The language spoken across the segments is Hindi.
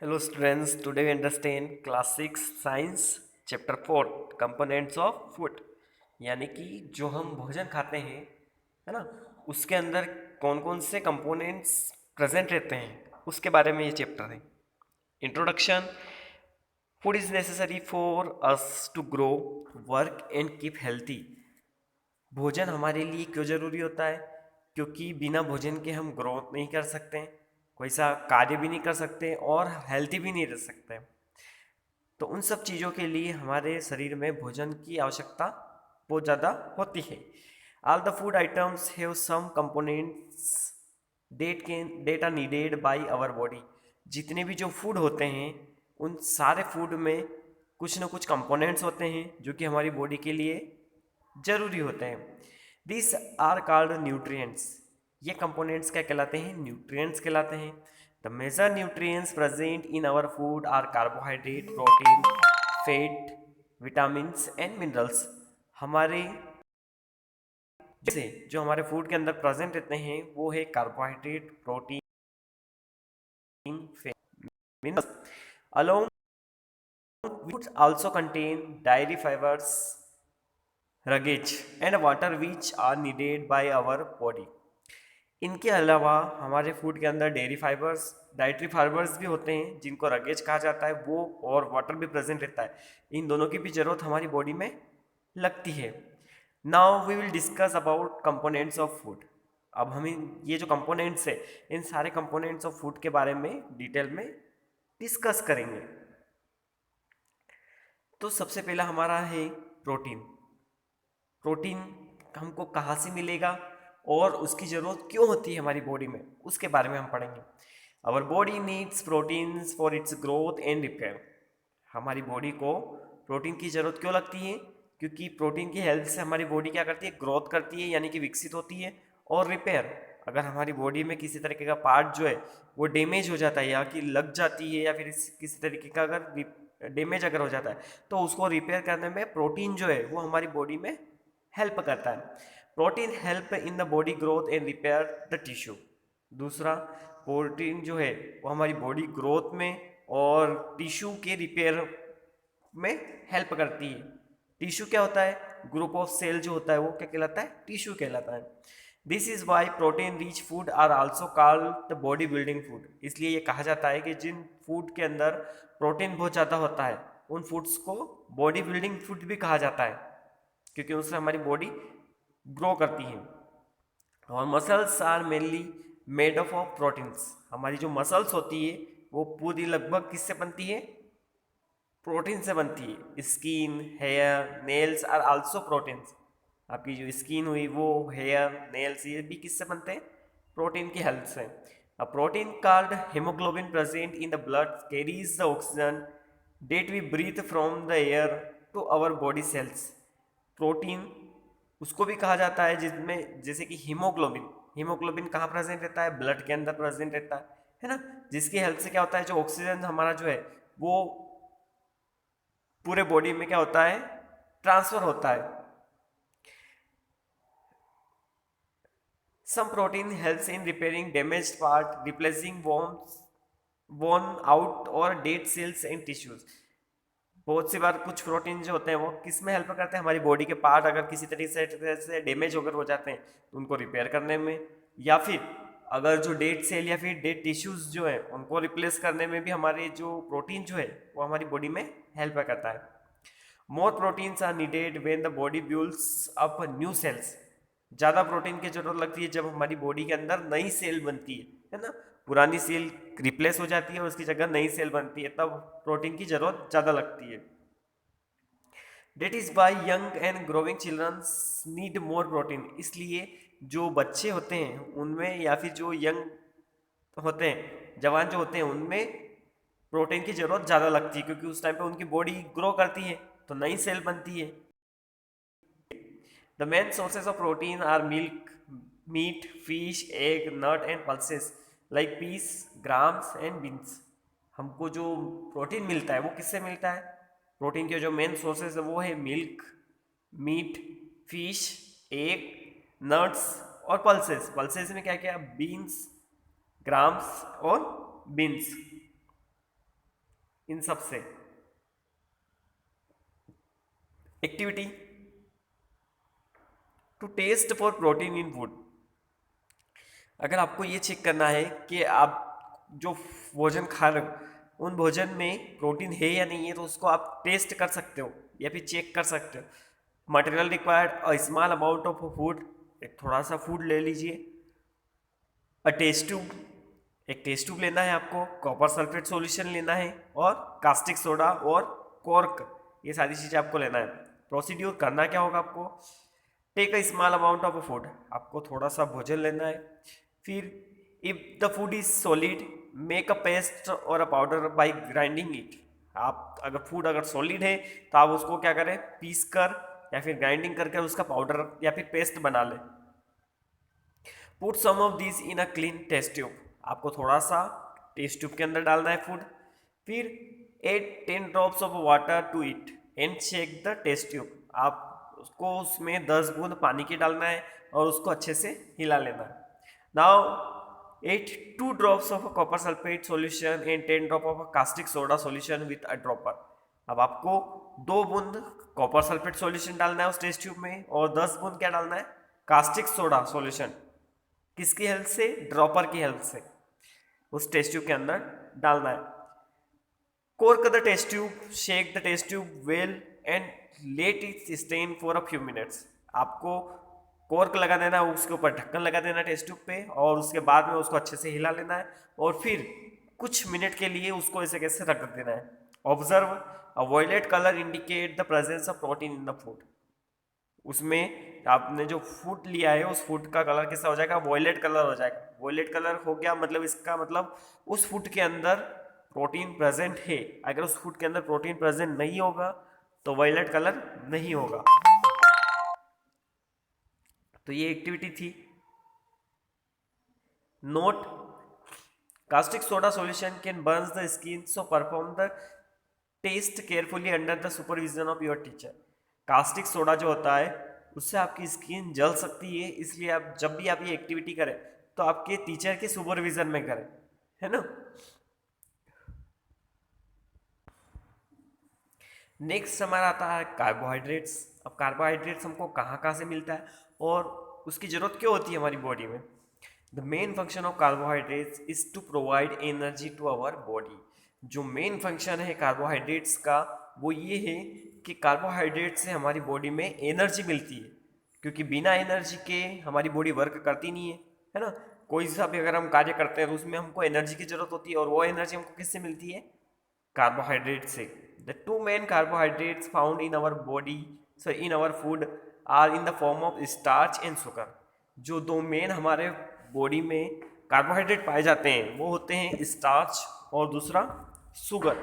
Hello students, today we understand class 6 science chapter 4 components of food। यानी कि जो हम भोजन खाते हैं, है ना, उसके अंदर कौन कौन से कंपोनेंट्स प्रेजेंट रहते हैं उसके बारे में ये चैप्टर है। Introduction. Food is necessary for us to grow, work and keep healthy. भोजन हमारे लिए क्यों ज़रूरी होता है? क्योंकि बिना भोजन के हम ग्रोथ नहीं कर सकते, कोई सा कार्य भी नहीं कर सकते और हेल्थी भी नहीं रह सकते। तो उन सब चीज़ों के लिए हमारे शरीर में भोजन की आवश्यकता बहुत ज़्यादा होती है। All the food items have some components that are needed by our body. जितने भी जो फूड होते हैं उन सारे फूड में कुछ ना कुछ कंपोनेंट्स होते हैं जो कि हमारी बॉडी के लिए जरूरी होते हैं। This are called nutrients. ये कंपोनेंट्स क्या कहलाते हैं? न्यूट्रिएंट्स कहलाते हैं। The major nutrients present in our food are carbohydrate, protein, fat, vitamins and minerals. हमारे जैसे जो हमारे फूड के अंदर प्रेजेंट रहते हैं वो है carbohydrate, protein, fat, minerals. Along which also contain dairy fibers, roughage and water which are needed by our body. इनके अलावा हमारे फूड के अंदर डेयरी फाइबर्स, डाइटरी फाइबर्स भी होते हैं जिनको रगेज कहा जाता है, वो और वाटर भी प्रेजेंट रहता है। इन दोनों की भी जरूरत हमारी बॉडी में लगती है। Now we will discuss about components of food. अब हम ये जो कंपोनेंट्स है इन सारे कंपोनेंट्स ऑफ फूड के बारे में डिटेल में डिस्कस करेंगे। तो सबसे पहला हमारा है प्रोटीन। प्रोटीन हमको कहाँ से मिलेगा और उसकी ज़रूरत क्यों होती है हमारी बॉडी में, उसके बारे में हम पढ़ेंगे। Our body needs proteins for its growth and repair. हमारी बॉडी को प्रोटीन की ज़रूरत क्यों लगती है? क्योंकि प्रोटीन की हेल्प से हमारी बॉडी क्या करती है? ग्रोथ करती है, यानी कि विकसित होती है। और रिपेयर, अगर हमारी बॉडी में किसी तरीके का पार्ट जो है वो डैमेज हो जाता है या कि लग जाती है या फिर किसी तरीके का अगर डैमेज अगर हो जाता है तो उसको रिपेयर करने में प्रोटीन जो है वो हमारी बॉडी में हेल्प करता है। Protein help in the body growth and repair the tissue. दूसरा, प्रोटीन जो है वो हमारी बॉडी ग्रोथ में और टिश्यू के रिपेयर में हेल्प करती है। टिश्यू क्या होता है? ग्रुप ऑफ सेल जो होता है वो क्या कहलाता है? टिश्यू कहलाता है। This is why protein rich food are also called the body building food. इसलिए ये कहा जाता है कि जिन फूड के अंदर प्रोटीन बहुत ज़्यादा होता है उन फूड्स को बॉडी बिल्डिंग फूड भी कहा जाता है, क्योंकि उससे हमारी बॉडी ग्रो करती है। और muscles are mainly made of proteins. हमारी जो मसल्स होती है वो पूरी लगभग किससे बनती है? प्रोटीन से बनती है। Skin, hair, nails are also proteins. आपकी जो स्किन हुई वो, हेयर, नेल्स, ये भी किससे बनते हैं? प्रोटीन की हेल्प से। A protein called haemoglobin present in the blood carries the oxygen that we breathe from the air to our body cells. Protein उसको भी कहा जाता है जिसमें जैसे कि हीमोग्लोबिन। हीमोग्लोबिन कहाँ प्रेजेंट रहता है? ब्लड के अंदर प्रेजेंट रहता है ना, जिसकी हेल्प से क्या होता है? जो ऑक्सीजन हमारा जो है वो पूरे बॉडी में क्या होता है? ट्रांसफर होता है। Some protein helps in repairing damaged part, replacing worn out और डेड सेल्स एंड टिश्यूज। बहुत सी बार कुछ प्रोटीन जो होते हैं वो किस में हेल्प करते हैं? हमारी बॉडी के पार्ट अगर किसी तरीके से डैमेज अगर हो जाते हैं तो उनको रिपेयर करने में, या फिर अगर जो डेड सेल या फिर डेड टिश्यूज जो है उनको रिप्लेस करने में भी हमारे जो प्रोटीन जो है वो हमारी बॉडी में हेल्प करता है। More proteins are needed when the body builds up new cells. ज़्यादा प्रोटीन की जरूरत लगती है जब हमारी बॉडी के अंदर नई सेल बनती है ना, पुरानी सेल रिप्लेस हो जाती है और उसकी जगह नई सेल बनती है, तब प्रोटीन की जरूरत ज़्यादा लगती है। That is why young and growing childrens need more protein. इसलिए जो बच्चे होते हैं उनमें या फिर जो यंग होते हैं, जवान जो होते हैं, उनमें प्रोटीन की जरूरत ज़्यादा लगती है, क्योंकि उस टाइम पे उनकी बॉडी ग्रो करती है तो नई सेल बनती है। The main sources of protein are milk, meat, fish, egg, nut and pulses like peas, grams and beans. हमको जो प्रोटीन मिलता है वो किससे मिलता है? प्रोटीन के जो मेन सोर्सेज है वो है milk, meat, fish, egg, nuts और पल्सेस। पल्सेस में क्या क्या? बीन्स, ग्राम्स और बीन्स। इन सब से। Activity to test for protein in food. अगर आपको ये चेक करना है कि आप जो भोजन खा रहे हो उन भोजन में प्रोटीन है या नहीं है, तो उसको आप टेस्ट कर सकते हो या फिर चेक कर सकते हो। Material required a small amount of food, एक थोड़ा सा फूड ले लीजिए। अ टेस्ट ट्यूब, एक टेस्ट ट्यूब लेना है आपको, कॉपर सल्फेट सॉल्यूशन लेना है, और कास्टिक सोडा और कॉर्क, ये सारी चीज़ें आपको लेना है। प्रोसीड्यूर करना क्या होगा आपको, take a small amount of food, आपको थोड़ा सा भोजन लेना है। फिर if the food is solid make a paste or a powder by grinding it. आप अगर फूड अगर सॉलिड है तो आप उसको क्या करें, पीस कर या फिर ग्राइंडिंग करके उसका पाउडर या फिर पेस्ट बना लें। Put some of this in a clean test tube, आपको थोड़ा सा टेस्ट ट्यूब के अंदर डालना है फूड। फिर add 10 drops of water to it and shake the test tube, आप उसको उसमें 10 बूंद पानी के डालना है और उसको अच्छे से हिला लेना है। Now add 2 drops of copper sulphate solution and 10 drop of caustic soda solution with a dropper. अब आपको 2 बूंद कॉपर सल्फेट सॉल्यूशन डालना है उस टेस्ट ट्यूब में, और 10 बूंद क्या डालना है, कास्टिक सोडा सॉल्यूशन। किसकी हेल्प से, ड्रॉपर की हेल्प से उस टेस्ट ट्यूब के अंदर डालना है। Cork the test tube, shake the test tube well and let it stand for a few minutes. आपको कोर्क लगा देना है, उसके ऊपर ढक्कन लगा देना है टेस्ट ट्यूब पे, और उसके बाद में उसको अच्छे से हिला लेना है, और फिर कुछ मिनट के लिए उसको ऐसे कैसे रख देना है। Observe a violet colour indicate the presence of protein in the food. उसमें आपने जो फूड लिया है उस फूड का कलर कैसा हो जाएगा, वॉयलेट कलर हो जाएगा। वॉयलेट कलर हो गया मतलब इसका मतलब उस फूड के अंदर प्रोटीन प्रेजेंट है। अगर उस फूड के अंदर प्रोटीन प्रेजेंट नहीं होगा तो वॉयलेट कलर नहीं होगा। तो ये एक्टिविटी थी। Note, caustic soda solution can burn the skin, so perform the test carefully under the supervision of your teacher. Caustic soda जो होता है उससे आपकी स्किन जल सकती है, इसलिए आप जब भी आप ये एक्टिविटी करें तो आपके टीचर के सुपरविजन में करें, है ना। नेक्स्ट हमारा आता है कार्बोहाइड्रेट्स। अब कार्बोहाइड्रेट्स हमको कहाँ कहाँ से मिलता है और उसकी ज़रूरत क्यों होती है हमारी बॉडी में। The main function of carbohydrates is to provide energy to our body. जो मेन फंक्शन है कार्बोहाइड्रेट्स का वो ये है कि कार्बोहाइड्रेट से हमारी बॉडी में एनर्जी मिलती है, क्योंकि बिना एनर्जी के हमारी बॉडी वर्क करती नहीं है ना। कोई सा भी अगर हम कार्य करते हैं तो उसमें हमको एनर्जी की जरूरत होती है, और वो एनर्जी हमको किससे मिलती है, कार्बोहाइड्रेट से। The two main carbohydrates found in our body, so in our food, are in the form of starch and sugar. जो दो मेन हमारे बॉडी में कार्बोहाइड्रेट पाए जाते हैं वो होते हैं स्टार्च और दूसरा sugar.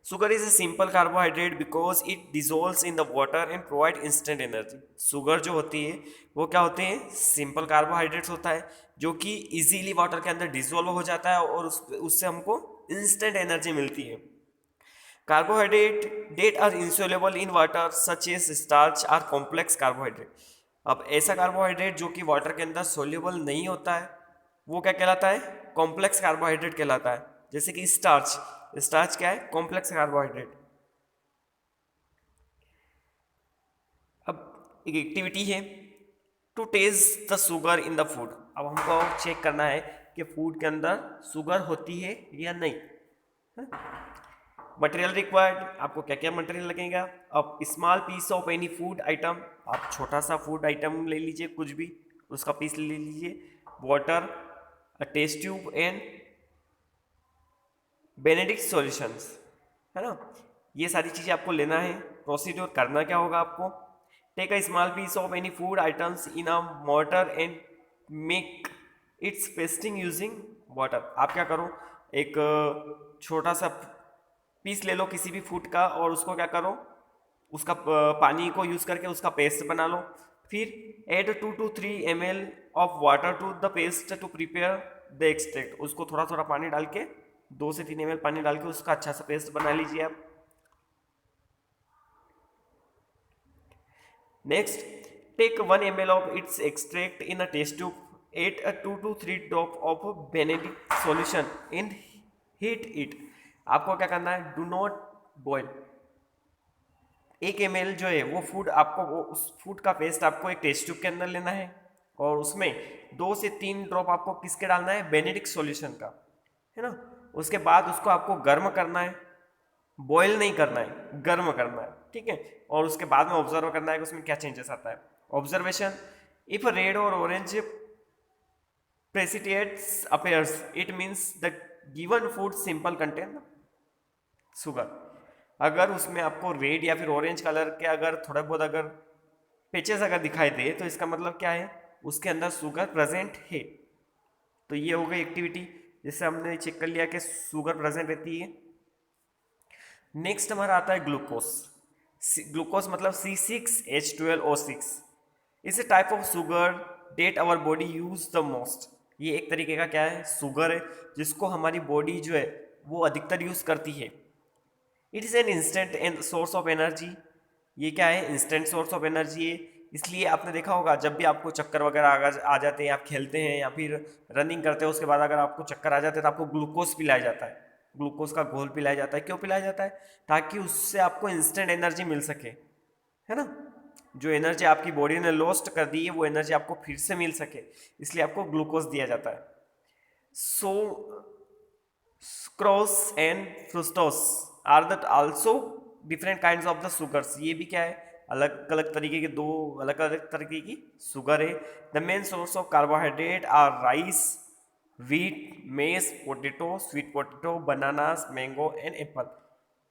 Sugar is a simple carbohydrate because it dissolves in the water and provide instant energy. Sugar जो होती है वो क्या होते हैं, सिंपल कार्बोहाइड्रेट्स होता है जो कि इजीली वाटर के अंदर डिजोल्व हो जाता है और उससे हमको इंस्टेंट एनर्जी मिलती है। Carbohydrate that are insoluble in water such as starch are complex carbohydrate. अब ऐसा कार्बोहाइड्रेट जो कि वाटर के अंदर सोल्यूबल नहीं होता है वो क्या कहलाता है, कॉम्प्लेक्स कार्बोहाइड्रेट कहलाता है। जैसे कि स्टार्च, स्टार्च क्या है, कॉम्प्लेक्स कार्बोहाइड्रेट। अब एक एक्टिविटी है to test the sugar in the food. अब हमको चेक करना है कि फूड के अंदर शुगर होती है या नहीं। मटेरियल रिक्वायर्ड, आपको क्या क्या मटेरियल लगेगा। अब small piece of any food item, आप छोटा सा फूड आइटम ले लीजिए, कुछ भी उसका पीस ले लीजिए। Water, a test tube and Benedict solutions, है ना। ये सारी चीज़ें आपको लेना है। प्रोसीड्योर करना क्या होगा आपको, take a small piece of any food items in a mortar and make its pasting using water. आप क्या करो, एक छोटा सा पीस ले लो किसी भी फूड का और उसको क्या करो, उसका पानी को यूज़ करके उसका पेस्ट बना लो। फिर add 2 to 3 ml of water to the paste to prepare the extract. उसको थोड़ा थोड़ा पानी डाल के 2 से 3 ml पानी डाल के उसका अच्छा सा पेस्ट बना लीजिए आप। Next, take 1 ml of its extract in a test tube, add 2 to 3 drop of Benedict solution and heat it. आपको क्या करना है, डू नॉट बॉयल। 1 ml जो है वो फूड आपको, वो उस फूड का पेस्ट आपको एक टेस्ट ट्यूब के अंदर लेना है और उसमें 2 से 3 ड्रॉप आपको किसके डालना है, बेनेडिक्ट सॉल्यूशन का, है ना। उसके बाद उसको आपको गर्म करना है, बॉयल नहीं करना है, गर्म करना है, ठीक है। और उसके बाद में ऑब्जर्व करना है कि उसमें क्या चेंजेस आता है। ऑब्जर्वेशन, इफ रेड और orange precipitates appears, it means the given food simple contain sugar। अगर उसमें आपको रेड या फिर ऑरेंज कलर के अगर थोड़ा बहुत अगर पेचेस अगर दिखाई दे तो इसका मतलब क्या है, उसके अंदर शुगर प्रेजेंट है। तो ये हो गई एक्टिविटी जिससे हमने चेक कर लिया कि शुगर प्रेजेंट रहती है। नेक्स्ट हमारा आता है ग्लूकोज। ग्लूकोज मतलब C6H12O6 is a type of sugar that our body use the most. ये एक तरीके का क्या है, शुगर है जिसको हमारी बॉडी जो है वो अधिकतर यूज करती है। It is an instant source of energy. ये क्या है, इंस्टेंट सोर्स ऑफ एनर्जी है। इसलिए आपने देखा होगा जब भी आपको चक्कर वगैरह आ जाते हैं, आप खेलते हैं या फिर रनिंग करते हैं, उसके बाद अगर आपको चक्कर आ जाते हैं तो आपको ग्लूकोज पिलाया जाता है, ग्लूकोज का घोल पिलाया जाता है। क्यों पिलाया जाता है, ताकि उससे आपको इंस्टेंट एनर्जी मिल सके, है ना। जो एनर्जी आपकी बॉडी ने लॉस्ट कर दी है वो एनर्जी आपको फिर से मिल सके, इसलिए आपको ग्लूकोज दिया जाता है। So sucrose and fructose are that also different kinds of the sugars. ये भी क्या है, अलग अलग तरीके के, दो अलग अलग तरीके की शुगर है। The main source of carbohydrate are rice, wheat, maize, potato, sweet potato, bananas, mango and apple.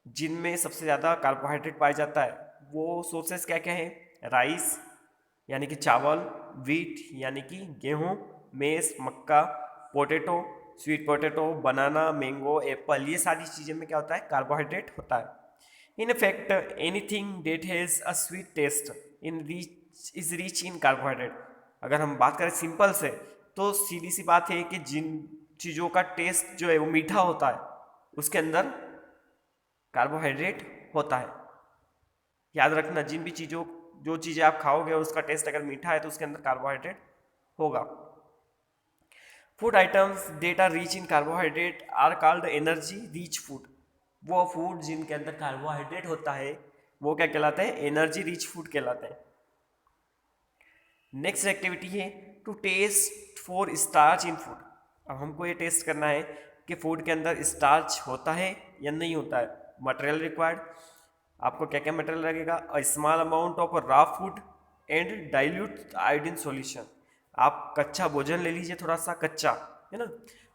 जिनमें सबसे ज़्यादा कार्बोहाइड्रेट पाया जाता है वो सोर्सेस क्या क्या है, राइस यानी कि चावल, व्हीट यानी कि गेहूँ, मेज मक्का, पोटैटो स्वीट पोटैटो, बनाना, मैंगो, एप्पल, ये सारी चीज़ें में क्या होता है, कार्बोहाइड्रेट होता है। In effect anything that has a sweet taste in rich is rich in carbohydrate. अगर हम बात करें सिंपल से तो सीधी सी बात है कि जिन चीज़ों का टेस्ट जो है वो मीठा होता है उसके अंदर कार्बोहाइड्रेट होता है। याद रखना, जिन भी चीज़ों जो चीज़ें आप खाओगे और उसका टेस्ट अगर मीठा है तो उसके अंदर कार्बोहाइड्रेट होगा। Food items that are rich in carbohydrate are called energy rich food. वो फूड जिनके अंदर कार्बोहाइड्रेट होता है वो क्या कहलाते हैं, एनर्जी रिच फूड कहलाते हैं। नेक्स्ट एक्टिविटी है to test for starch in food. अब हमको ये टेस्ट करना है कि फूड के अंदर स्टार्च होता है या नहीं होता है। मटेरियल रिक्वायर्ड, आपको क्या क्या मटेरियल लगेगा, अ small amount of raw food and dilute iodine solution. आप कच्चा भोजन ले लीजिए, थोड़ा सा कच्चा, है ना,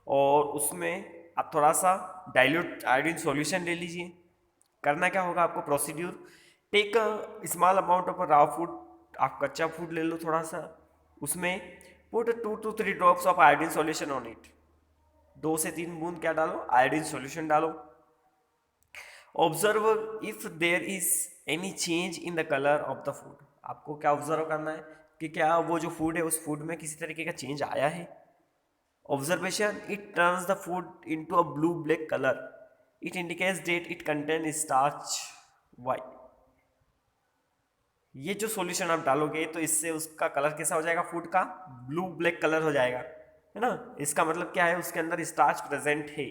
और उसमें आप थोड़ा सा डाइल्यूट आयोडीन सॉल्यूशन ले लीजिए। करना क्या होगा आपको, procedure, take a small amount of raw food. आप कच्चा फूड ले लो थोड़ा सा, उसमें put 2 to 3 drops of iodine solution on it. 2 से 3 बूंद क्या डालो, आयोडीन सॉल्यूशन डालो। Observe if there is any change in the colour of the food. आपको क्या ऑब्जर्व करना है कि क्या वो जो फूड है उस फूड में किसी तरीके का चेंज आया है। Observation, it turns the food into a blue black colour, it indicates that it contain starch why. ये जो सॉल्यूशन आप डालोगे तो इससे उसका कलर कैसा हो जाएगा, फूड का ब्लू ब्लैक कलर हो जाएगा, है ना। इसका मतलब क्या है, उसके अंदर स्टार्च प्रेजेंट है।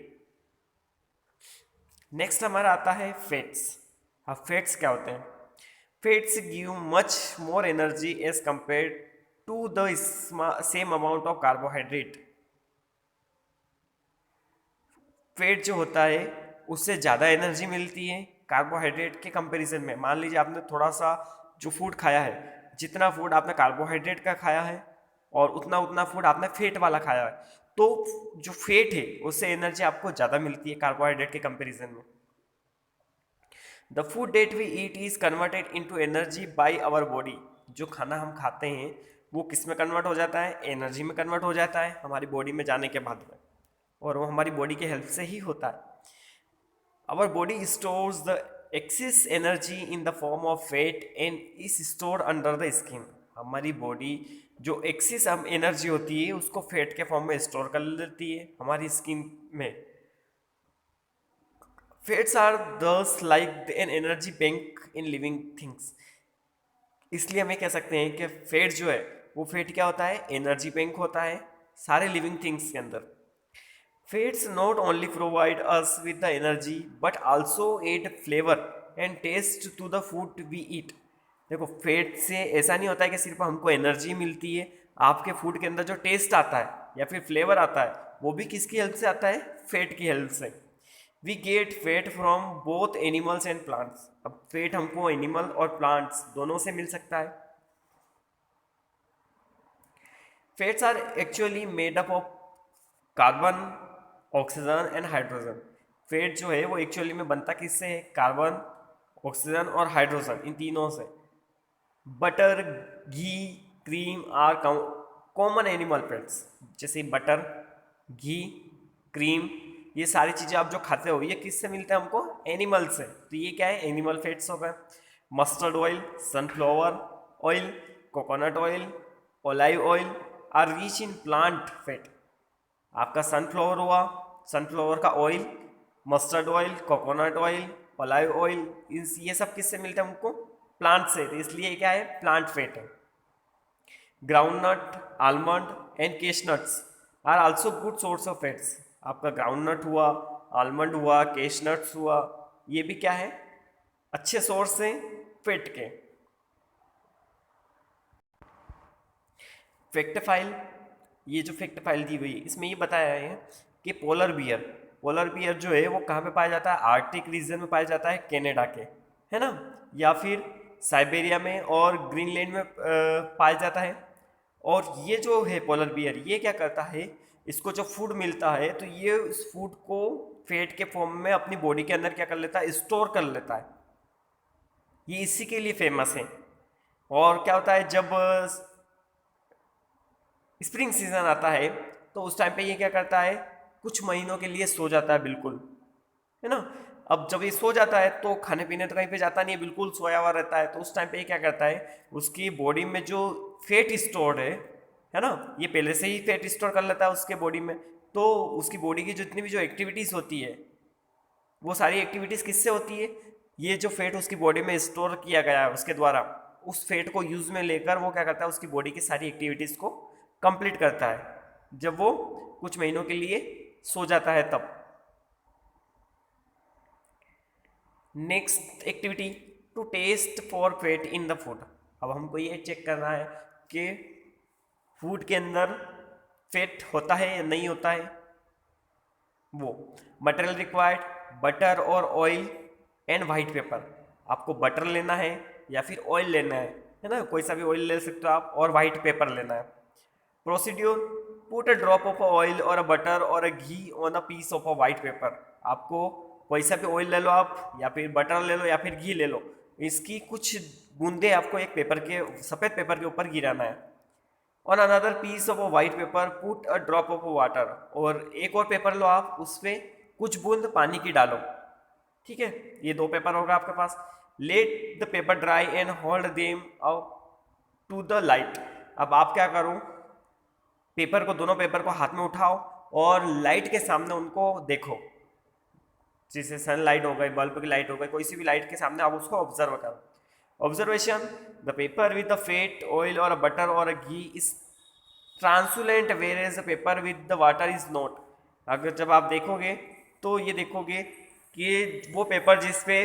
नेक्स्ट हमारा आता है फैट्स। अब फैट्स क्या होते हैं, fats give much more energy as compare to the same amount of carbohydrate. Fat जो होता है उससे ज़्यादा एनर्जी मिलती है कार्बोहाइड्रेट के कंपैरिजन में। मान लीजिए आपने थोड़ा सा जो फूड खाया है, जितना फूड आपने कार्बोहाइड्रेट का खाया है और उतना उतना फूड आपने फैट वाला खाया है, तो जो फैट है उससे एनर्जी आपको ज़्यादा मिलती है कार्बोहाइड्रेट के कंपैरिजन में। The food that we eat is converted into energy by our body. जो खाना हम खाते हैं वो किस में कन्वर्ट हो जाता है, एनर्जी में कन्वर्ट हो जाता है हमारी बॉडी में जाने के बाद में, और वो हमारी बॉडी के हेल्प से ही होता है। Our body stores the excess energy in the form of fat and is stored under the skin. हमारी बॉडी जो एक्सेस हम एनर्जी होती है उसको फैट के फॉर्म में स्टोर कर लेती है हमारी स्किन में। फैट्स आर दस like an energy bank in living things. इसलिए हमें कह सकते हैं कि फैट जो है वो फैट क्या होता है, एनर्जी बैंक होता है सारे लिविंग थिंग्स के अंदर। Fats not only provide us with the energy but also add flavor and taste to the food we eat. देखो फैट से ऐसा नहीं होता है कि सिर्फ हमको एनर्जी मिलती है, आपके फूड के अंदर जो टेस्ट आता है या फिर फ्लेवर आता है वो भी किसकी हेल्प से आता है, फैट की हेल्प से. We get fat from both animals and plants. अब फैट हमको एनिमल और प्लांट्स दोनों से मिल सकता है. Fats are actually made up of carbon, oxygen and hydrogen. Fat जो है वो एक्चुअली में बनता किससे है, कार्बन, ऑक्सीजन और हाइड्रोजन, इन तीनों से. Butter, ghee, cream are common animal fats. जैसे बटर, घी, क्रीम, ये सारी चीज़ें आप जो खाते हो ये किससे मिलते हैं हमको, एनिमल से. तो ये क्या है, एनिमल फैट्स हो गए. Mustard oil, sunflower oil, coconut oil, olive oil are rich in plant fat. आपका सनफ्लावर हुआ, सनफ्लावर का oil, mustard oil, coconut oil, olive oil, ये सब किससे मिलते हैं हमको, प्लांट से. तो इसलिए क्या है, प्लांट फैट है. Groundnut, almond and cashew nuts are also good source of fats. आपका ग्राउंडनट हुआ, आलमंड हुआ, केशनट्स हुआ, ये भी क्या है, अच्छे सोर्स हैं फैट के. फैक्ट फाइल, ये जो फैक्ट फाइल दी हुई है इसमें ये बताया है कि पोलर बियर जो है वो कहाँ पे पाया जाता है, आर्कटिक रीजन में पाया जाता है, कनाडा के, है ना, या फिर साइबेरिया में और ग्रीनलैंड में पाया जाता है. और ये जो है पोलर बियर, ये क्या करता है, इसको जो फूड मिलता है तो ये उस फूड को फैट के फॉर्म में अपनी बॉडी के अंदर क्या कर लेता है, स्टोर कर लेता है. ये इसी के लिए फेमस है. और क्या होता है, जब स्प्रिंग सीजन आता है तो उस टाइम पे ये क्या करता है, कुछ महीनों के लिए सो जाता है बिल्कुल, है ना. अब जब ये सो जाता है तो खाने पीने तो कहीं पे जाता नहीं है, बिल्कुल सोया हुआ रहता है. तो उस टाइम पे ये क्या करता है, उसकी बॉडी में जो फैट स्टोर है ना, ये पहले से ही फैट स्टोर कर लेता है उसके बॉडी में. तो उसकी बॉडी की जितनी भी जो एक्टिविटीज़ होती है वो सारी एक्टिविटीज़ किससे होती है, ये जो फैट उसकी बॉडी में स्टोर किया गया है उसके द्वारा, उस फैट को यूज़ में लेकर वो क्या करता है, उसकी बॉडी की सारी एक्टिविटीज़ को कंप्लीट करता है जब वो कुछ महीनों के लिए सो जाता है तब. Next activity, to test for fat in the food. अब हमको ये चेक करना है कि फूड के अंदर फैट होता है या नहीं होता है. वो मटेरियल रिक्वायर्ड, बटर और ऑयल एंड वाइट पेपर. आपको बटर लेना है या फिर ऑयल लेना है ना, कोई सा भी ऑयल ले सकते हो आप, और वाइट पेपर लेना है. Procedure, put a drop of oil or a butter or a ghee on a piece of a white paper. आपको कोई सा भी ऑयल ले लो आप, या फिर बटर ले लो या फिर घी ले लो, इसकी कुछ बूंदे आपको एक पेपर के, सफ़ेद पेपर के ऊपर गिराना है. On another piece of a white paper put a drop of water. और एक और पेपर लो आप, उस पर कुछ बूंद पानी की डालो. ठीक है, ये दो पेपर होगा आपके पास. Let the paper dry and hold them out to the light. अब आप क्या करो, पेपर को, दोनों पेपर को हाथ में उठाओ और लाइट के सामने उनको देखो. जैसे सनलाइट हो गई, बल्ब की लाइट हो गई, कोई सी भी लाइट के सामने आप उसको ऑब्जर्व करो. Observation, the paper with the fat, oil or butter or ghee is translucent whereas the paper with the water is not. अगर जब आप देखोगे तो ये देखोगे कि वो पेपर जिसपे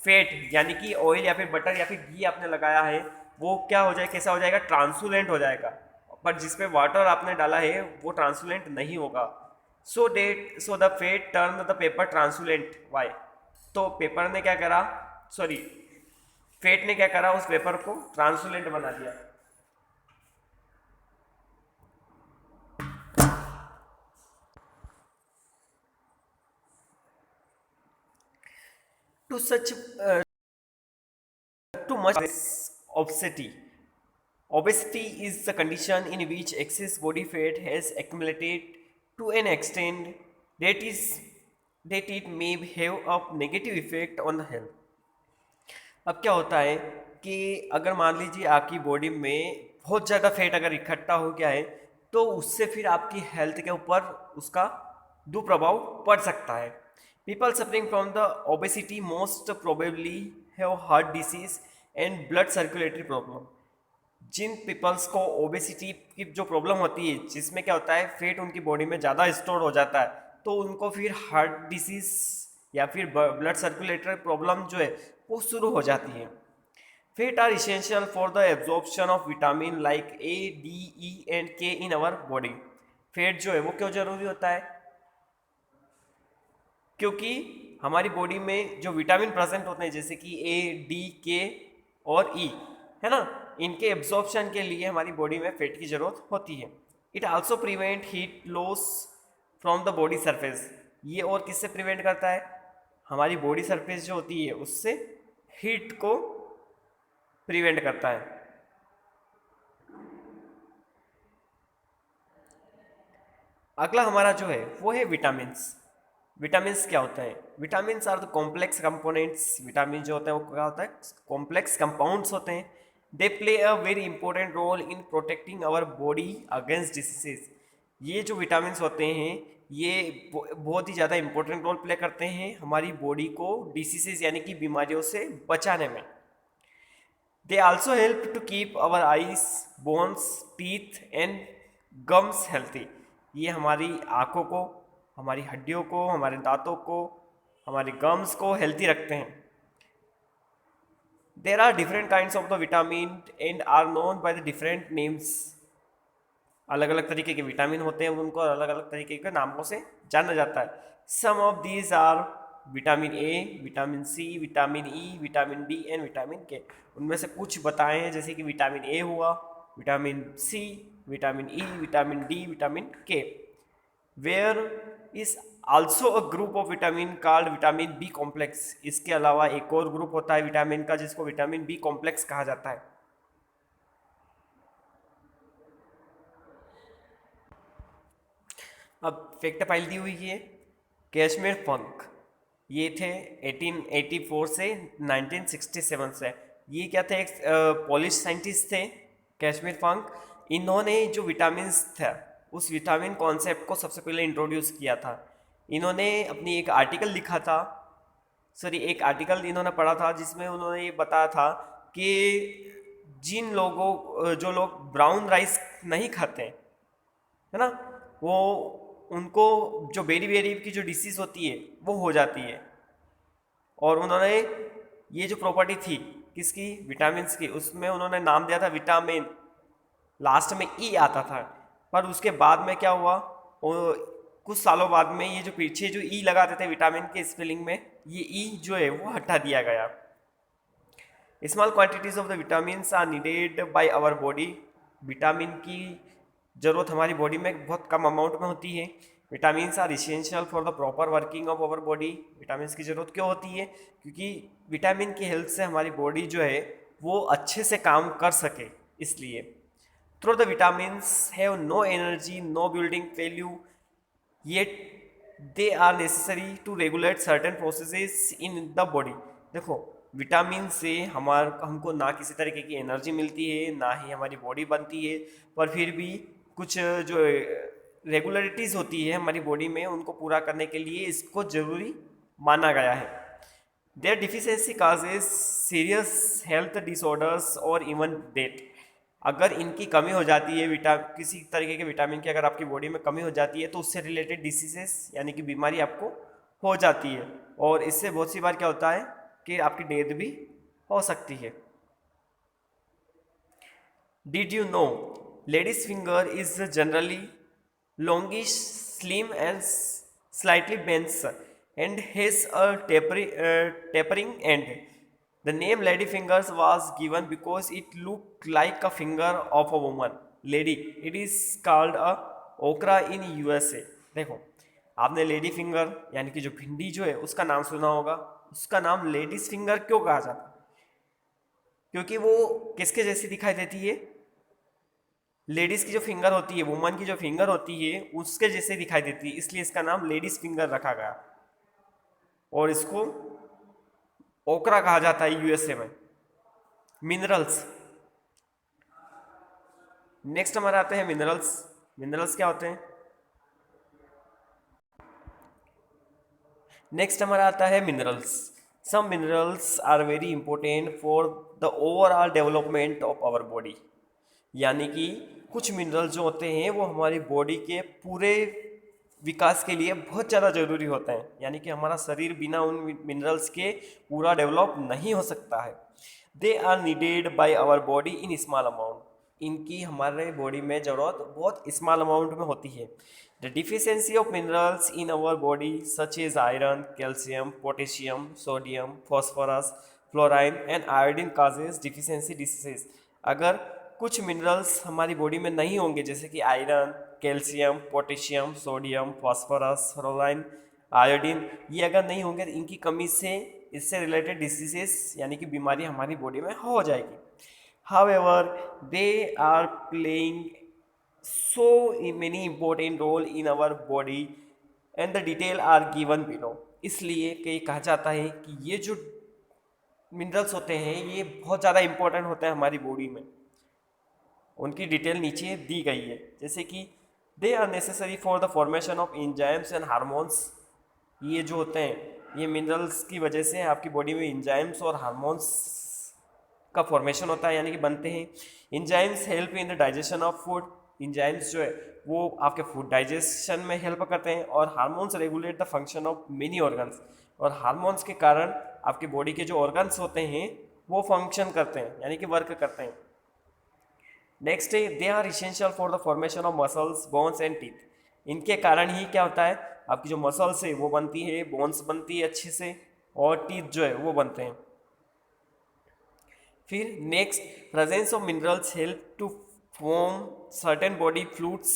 फैट यानी कि ऑयल या फिर बटर या फिर घी आपने लगाया है वो क्या हो जाए, कैसा हो जाएगा, ट्रांसुलेंट हो जाएगा. पर जिसपे वाटर आपने डाला है वो ट्रांसुलेंट नहीं होगा. So the fat turn the paper translucent. Why, तो पेपर ने क्या करा, सॉरी फैट ने क्या करा, उस पेपर को ट्रांसुलेंट बना दिया. To such too much obesity. Obesity is the condition in which excess body fat has accumulated to an extent that is that it may have a negative effect on the health. अब क्या होता है कि अगर मान लीजिए आपकी बॉडी में बहुत ज़्यादा फैट अगर इकट्ठा हो गया है तो उससे फिर आपकी हेल्थ के ऊपर उसका दुष्प्रभाव पड़ सकता है. People suffering from the obesity most probably have heart disease and blood circulatory problem. जिन पीपल्स को ओबेसिटी की जो प्रॉब्लम होती है जिसमें क्या होता है फैट उनकी बॉडी में ज़्यादा स्टोर हो जाता है तो उनको फिर हार्ट डिसीज या फिर ब्लड सर्कुलेटरी प्रॉब्लम जो है वो शुरू हो जाती है। Fat are essential for the absorption of vitamin like A, D, E and K in our body. Fat जो है वो क्यों जरूरी होता है? क्योंकि हमारी बॉडी में जो विटामिन प्रेजेंट होते हैं जैसे कि ए, डी, के और ई, है ना, इनके एब्जॉर्प्शन के लिए हमारी बॉडी में फैट की जरूरत होती है। It also prevent heat loss from the body surface. ये और किससे प्रिवेंट करता है? हमारी बॉडी सरफेस जो होती है उससे हीट को प्रिवेंट करता है। अगला हमारा जो है वो है विटामिन्स। विटामिन्स क्या होता है? Vitamins are the complex components. Vitamin जो होता है वो क्या होता है? कॉम्प्लेक्स कंपाउंड्स होते हैं। They play a very important role in protecting our body against diseases. ये जो विटामिन्स होते हैं ये बहुत ही ज़्यादा इंपॉर्टेंट रोल प्ले करते हैं हमारी बॉडी को डिसीजेस यानी कि बीमारियों से बचाने में। They also help to keep our eyes, bones, teeth and gums healthy. ये हमारी आँखों को, हमारी हड्डियों को, हमारे दांतों को, हमारे गम्स को हेल्थी रखते हैं। There are different kinds of the vitamin and are known by the different names. अलग अलग तरीके के विटामिन होते हैं, उनको अलग अलग तरीके के नामों से जाना जाता है। Some of these are vitamin A, vitamin C, vitamin E, vitamin D and vitamin K. उनमें से कुछ बताए हैं जैसे कि विटामिन ए हुआ, vitamin C, vitamin E, vitamin D, vitamin K. Where is also a group of vitamin called vitamin B complex. इसके अलावा एक और ग्रुप होता है विटामिन का जिसको विटामिन बी कॉम्प्लेक्स कहा जाता है। अब फैक्ट फाइल दी हुई है। कैशमेर फंक ये थे 1884 से 1967 से। ये क्या थे? एक पोलिश साइंटिस्ट थे कैशमेर फंक। इन्होंने जो विटामिन्स था उस विटामिन कॉन्सेप्ट को सबसे पहले इंट्रोड्यूस किया था। इन्होंने अपनी एक आर्टिकल लिखा था, एक आर्टिकल इन्होंने पढ़ा था जिसमें उन्होंने ये बताया था कि जिन लोगों जो लोग ब्राउन राइस नहीं खाते हैं, है ना, वो उनको जो बेरी बेरी की जो डिसीज़ होती है वो हो जाती है। और उन्होंने ये जो प्रॉपर्टी थी किसकी? विटामिन्स की, उसमें उन्होंने नाम दिया था विटामिन। लास्ट में ई आता था, पर उसके बाद में क्या हुआ, कुछ सालों बाद में ये जो पीछे जो ई लगाते थे विटामिन के स्पेलिंग में, ये ई जो है वो हटा दिया गया। Small quantities of the vitamins are needed by our body. Vitamin की ज़रूरत हमारी बॉडी में बहुत कम अमाउंट में होती है। Vitamins are essential for the proper working of our body. Vitamins की ज़रूरत क्यों होती है? क्योंकि विटामिन की हेल्प से हमारी बॉडी जो है वो अच्छे से काम कर सके, इसलिए। Through the vitamins have no energy, no building value, yet they are necessary to regulate certain processes in the body. देखो, विटामिन से हमको ना किसी तरीके की एनर्जी मिलती है, ना ही हमारी बॉडी बनती है, पर फिर भी कुछ जो रेगुलरिटीज़ होती है हमारी बॉडी में उनको पूरा करने के लिए इसको ज़रूरी माना गया है। Their deficiency causes serious health disorders और इवन डेथ। अगर इनकी कमी हो जाती है, किसी तरीके के विटामिन की अगर आपकी बॉडी में कमी हो जाती है तो उससे रिलेटेड डिसीजेस यानी कि बीमारी आपको हो जाती है, और इससे बहुत सी बार क्या होता है कि आपकी डेथ भी हो सकती है। Did you know ladies finger is generally longish, slim and slightly bends and has a tapering end. The name lady fingers was given because it looked like a finger of a woman. Lady, it is called a okra in USA. देखो, आपने लेडी फिंगर यानी कि जो भिंडी जो है उसका नाम सुना होगा। उसका नाम लेडीज फिंगर क्यों कहा जाता है? क्योंकि वो किसके जैसी दिखाई देती है? लेडीज की जो फिंगर होती है, वुमन की जो फिंगर होती है उसके जैसे दिखाई देती है, इसलिए इसका नाम लेडीज फिंगर रखा गया और इसको ओकरा कहा जाता है यूएसए में। मिनरल्स, नेक्स्ट हमारे आते हैं मिनरल्स। मिनरल्स क्या होते हैं? नेक्स्ट हमारा आता है minerals. Some minerals are very important for the overall development of our body. यानी कि कुछ मिनरल्स जो होते हैं वो हमारी बॉडी के पूरे विकास के लिए बहुत ज़्यादा ज़रूरी होते हैं, यानी कि हमारा शरीर बिना उन मिनरल्स के पूरा डेवलप नहीं हो सकता है। They are needed by our body in small amount, इनकी हमारे बॉडी में ज़रूरत बहुत स्मॉल अमाउंट में होती है। The deficiency of minerals in our body such as iron, calcium, potassium, sodium, phosphorus, fluorine and iodine causes deficiency diseases. अगर कुछ मिनरल्स हमारी बॉडी में नहीं होंगे, जैसे कि iron, calcium, potassium, sodium, phosphorus, fluorine, iodine, ये अगर नहीं होंगे तो इनकी कमी से इससे रिलेटेड डिसीजेस यानी कि बीमारी हमारी बॉडी में हो जाएगी। However they are playing so many important role in our body and the detail are given below. इसलिए कई कहा जाता है कि ये जो मिनरल्स होते हैं ये बहुत ज़्यादा इंपॉर्टेंट होते हैं हमारी बॉडी में, उनकी डिटेल नीचे दी गई है। जैसे कि they are necessary for the formation of enzymes and hormones. ये जो होते हैं ये मिनरल्स की वजह से आपकी बॉडी में एंजाइम्स और हार्मोन्स का फॉर्मेशन होता है, यानी कि बनते हैं। Enzymes help in the digestion of food, enzymes जो है वो आपके फूड डाइजेशन में हेल्प करते हैं। और hormones regulate the function of many organs, और हार्मोन्स के कारण आपके बॉडी के जो ऑर्गन्स होते हैं वो फंक्शन करते हैं, यानी कि वर्क करते हैं। नेक्स्ट है they are essential for the formation of muscles, bones and teeth. इनके कारण ही क्या होता है, आपकी जो मसल्स है वो बनती है, बोन्स बनती है अच्छे से, और टीथ जो है वो बनते हैं। फिर next, presence of minerals help to form certain body fluids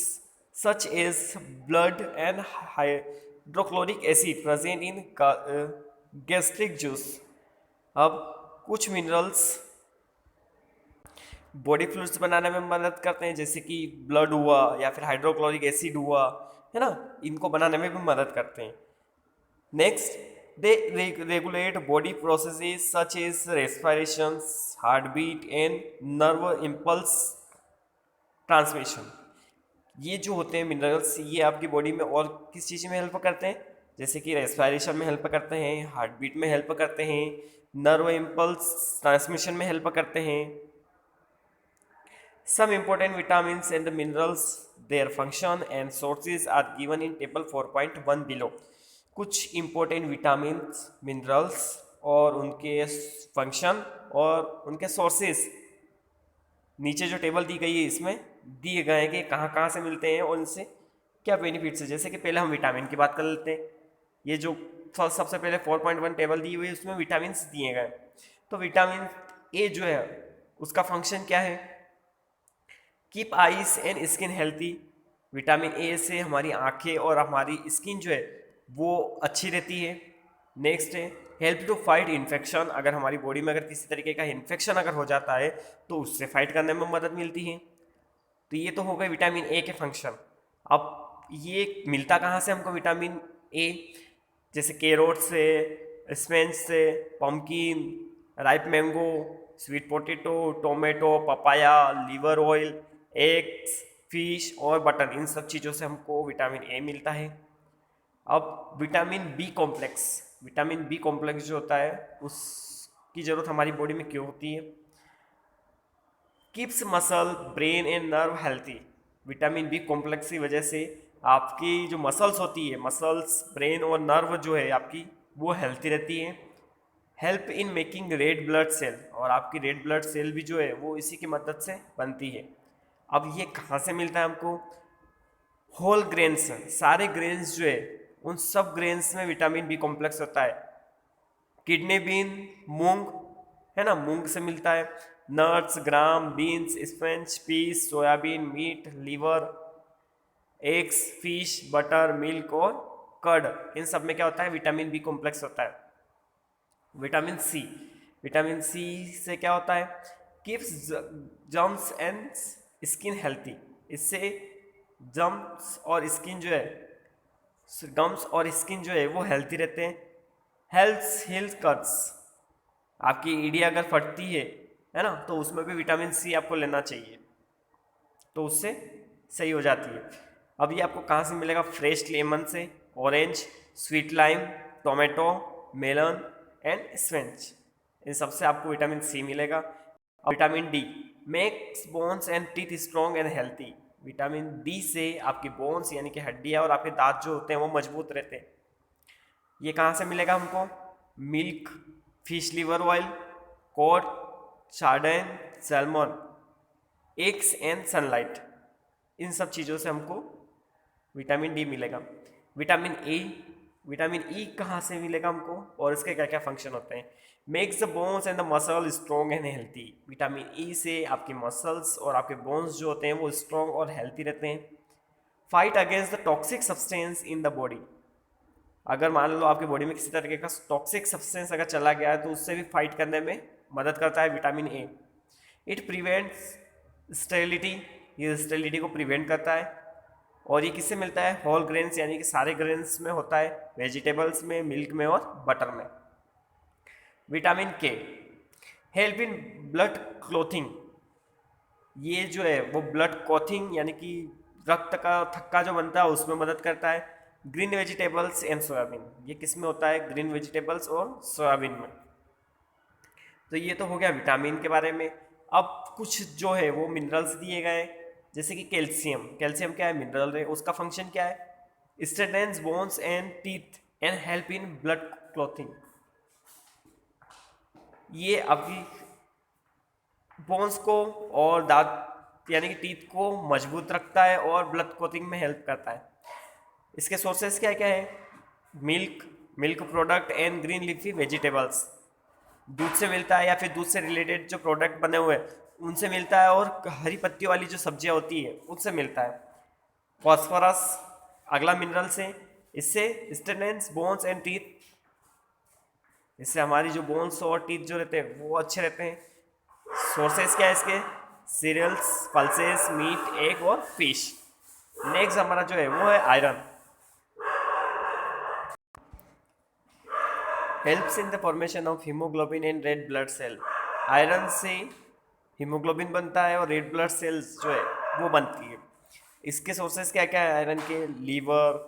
such as blood and hydrochloric acid present in gastric juice. अब कुछ मिनरल्स बॉडी फ्लूइड्स बनाने में मदद करते हैं, जैसे कि ब्लड हुआ या फिर हाइड्रोक्लोरिक एसिड हुआ, है ना, इनको बनाने में भी मदद करते हैं। Next, they regulate body processes such as respiration, heart beat and nerve impulse transmission. ये जो होते हैं मिनरल्स ये आपकी बॉडी में और किस चीज़ में हेल्प करते हैं, जैसे कि रेस्पिरेशन में हेल्प करते हैं, हार्ट बीट में हेल्प करते हैं, नर्व इम्पल्स ट्रांसमिशन में हेल्प करते हैं। Some important vitamins and the minerals, their function and sources are given in table 4.1 below. कुछ important vitamins, minerals और उनके फंक्शन और उनके सोर्सेज नीचे जो टेबल दी गई है इसमें दिए गए हैं कि कहाँ कहाँ से मिलते हैं और इनसे क्या बेनिफिट्स है। जैसे कि पहले हम विटामिन की बात कर लेते हैं। ये जो सबसे पहले 4.1 टेबल दी हुई है उसमें विटामिन दिए गए। तो विटामिन ए जो है उसका फंक्शन क्या है, keep eyes and skin healthy. Vitamin A से हमारी आंखें और हमारी स्किन जो है वो अच्छी रहती है। नेक्स्ट है हेल्प टू फाइट इन्फेक्शन, अगर हमारी बॉडी में अगर किसी तरीके का इन्फेक्शन अगर हो जाता है तो उससे फाइट करने में मदद मिलती है। तो ये तो हो गए विटामिन ए के फंक्शन। अब ये मिलता कहाँ से हमको विटामिन ए, जैसे कैरोट से, स्पेंज से, pumpkin, ripe mango, sweet potato, tomato, papaya, liver oil, eggs, fish और बटर, इन सब चीज़ों से हमको विटामिन ए मिलता है। अब vitamin B complex, vitamin B complex जो होता है उसकी ज़रूरत हमारी बॉडी में क्यों होती है, keeps muscle, brain and nerve healthy. Vitamin B complex की वजह से आपकी जो मसल्स होती है, मसल्स, ब्रेन और नर्व जो है आपकी वो हेल्थी रहती है। Help in making red blood cell, और आपकी रेड ब्लड सेल भी जो है वो इसी की मदद से बनती है। अब ये कहाँ से मिलता है हमको, होल ग्रेन्स, सारे ग्रेन्स जो है उन सब ग्रेन्स में विटामिन बी कॉम्प्लेक्स होता है। किडनी बीन, मूंग, है ना, मूंग से मिलता है। Nuts, gram, beans, spinach, peas, soybean, meat, liver, eggs, fish, butter, milk और कर्ड, इन सब में क्या होता है, विटामिन बी कॉम्प्लेक्स होता है। विटामिन सी, विटामिन सी से क्या होता है, keeps germs and skin healthy. इससे जम्स और स्किन जो है, गम्स और स्किन जो है वो हेल्थी रहते हैं। हेल्थ कट्स, आपकी एड़ी अगर फटती है ना, तो उसमें भी विटामिन सी आपको लेना चाहिए, तो उससे सही हो जाती है। अब ये आपको कहाँ से मिलेगा, फ्रेश लेमन से, orange, sweet lime, tomato, melon and spinach, इन सबसे आपको विटामिन सी मिलेगा। Vitamin D makes bones and teeth strong and healthy. Vitamin D से आपकी बोन्स यानी कि हड्डियाँ और आपके दांत जो होते हैं वो मजबूत रहते हैं। ये कहाँ से मिलेगा हमको? Milk, fish liver oil, cod, sardine, salmon, eggs and sunlight, इन सब चीज़ों से हमको विटामिन डी मिलेगा। विटामिन ई कहाँ से मिलेगा हमको और इसके क्या क्या फंक्शन होते हैं? Makes the bones and the muscle strong and healthy. Vitamin E से आपके मसल्स और आपके बोन्स जो होते हैं वो स्ट्रॉन्ग और हेल्थी रहते हैं। Fight against the toxic substance in the body. अगर मान लो आपकी बॉडी में किसी तरीके का टॉक्सिक सब्सटेंस अगर चला गया है तो उससे भी फाइट करने में मदद करता है vitamin A. It prevents sterility, ये स्टेरिलिटी को प्रिवेंट करता है। और ये किससे मिलता है? होल ग्रेन्स यानी कि सारे ग्रेन्स में होता है, वेजिटेबल्स में, मिल्क में और बटर में। विटामिन के हेल्प इन ब्लड क्लॉथिंग, ये जो है वो ब्लड क्लॉथिंग यानी कि रक्त का थक्का जो बनता है उसमें मदद करता है। ग्रीन वेजिटेबल्स एंड सोयाबीन, ये किस में होता है? ग्रीन वेजिटेबल्स और सोयाबीन में। तो ये तो हो गया विटामिन के बारे में। अब कुछ जो है वो मिनरल्स दिए गए हैं, जैसे कि कैल्शियम। कैल्शियम क्या है? मिनरल है। उसका फंक्शन क्या है? Strengthens bones and teeth and help in blood clothing. ये आपकी बोन्स को और दांत यानी कि टीथ को मजबूत रखता है और ब्लड क्लॉथिंग में हेल्प करता है। इसके सोर्सेस क्या क्या है? Milk product and green leafy vegetables, दूध से मिलता है या फिर दूध से रिलेटेड जो प्रोडक्ट बने हुए हैं उनसे मिलता है, और हरी पत्तियों वाली जो सब्जियां होती है उससे मिलता है। फॉस्फोरस अगला मिनरल से, इससे स्टेनेंस बोन्स एंड टीथ, इससे हमारी जो बोन्स और टीथ जो रहते हैं वो अच्छे रहते हैं। सोर्सेस क्या है इसके? सीरियल्स, पल्सेस, मीट, एग और फिश। नेक्स्ट हमारा जो है वो है iron. Helps in the formation of haemoglobin and red blood cell. Iron से हीमोग्लोबिन बनता है और रेड ब्लड सेल्स जो है वो बनती है। इसके सोर्सेस क्या क्या है आयरन के? Liver,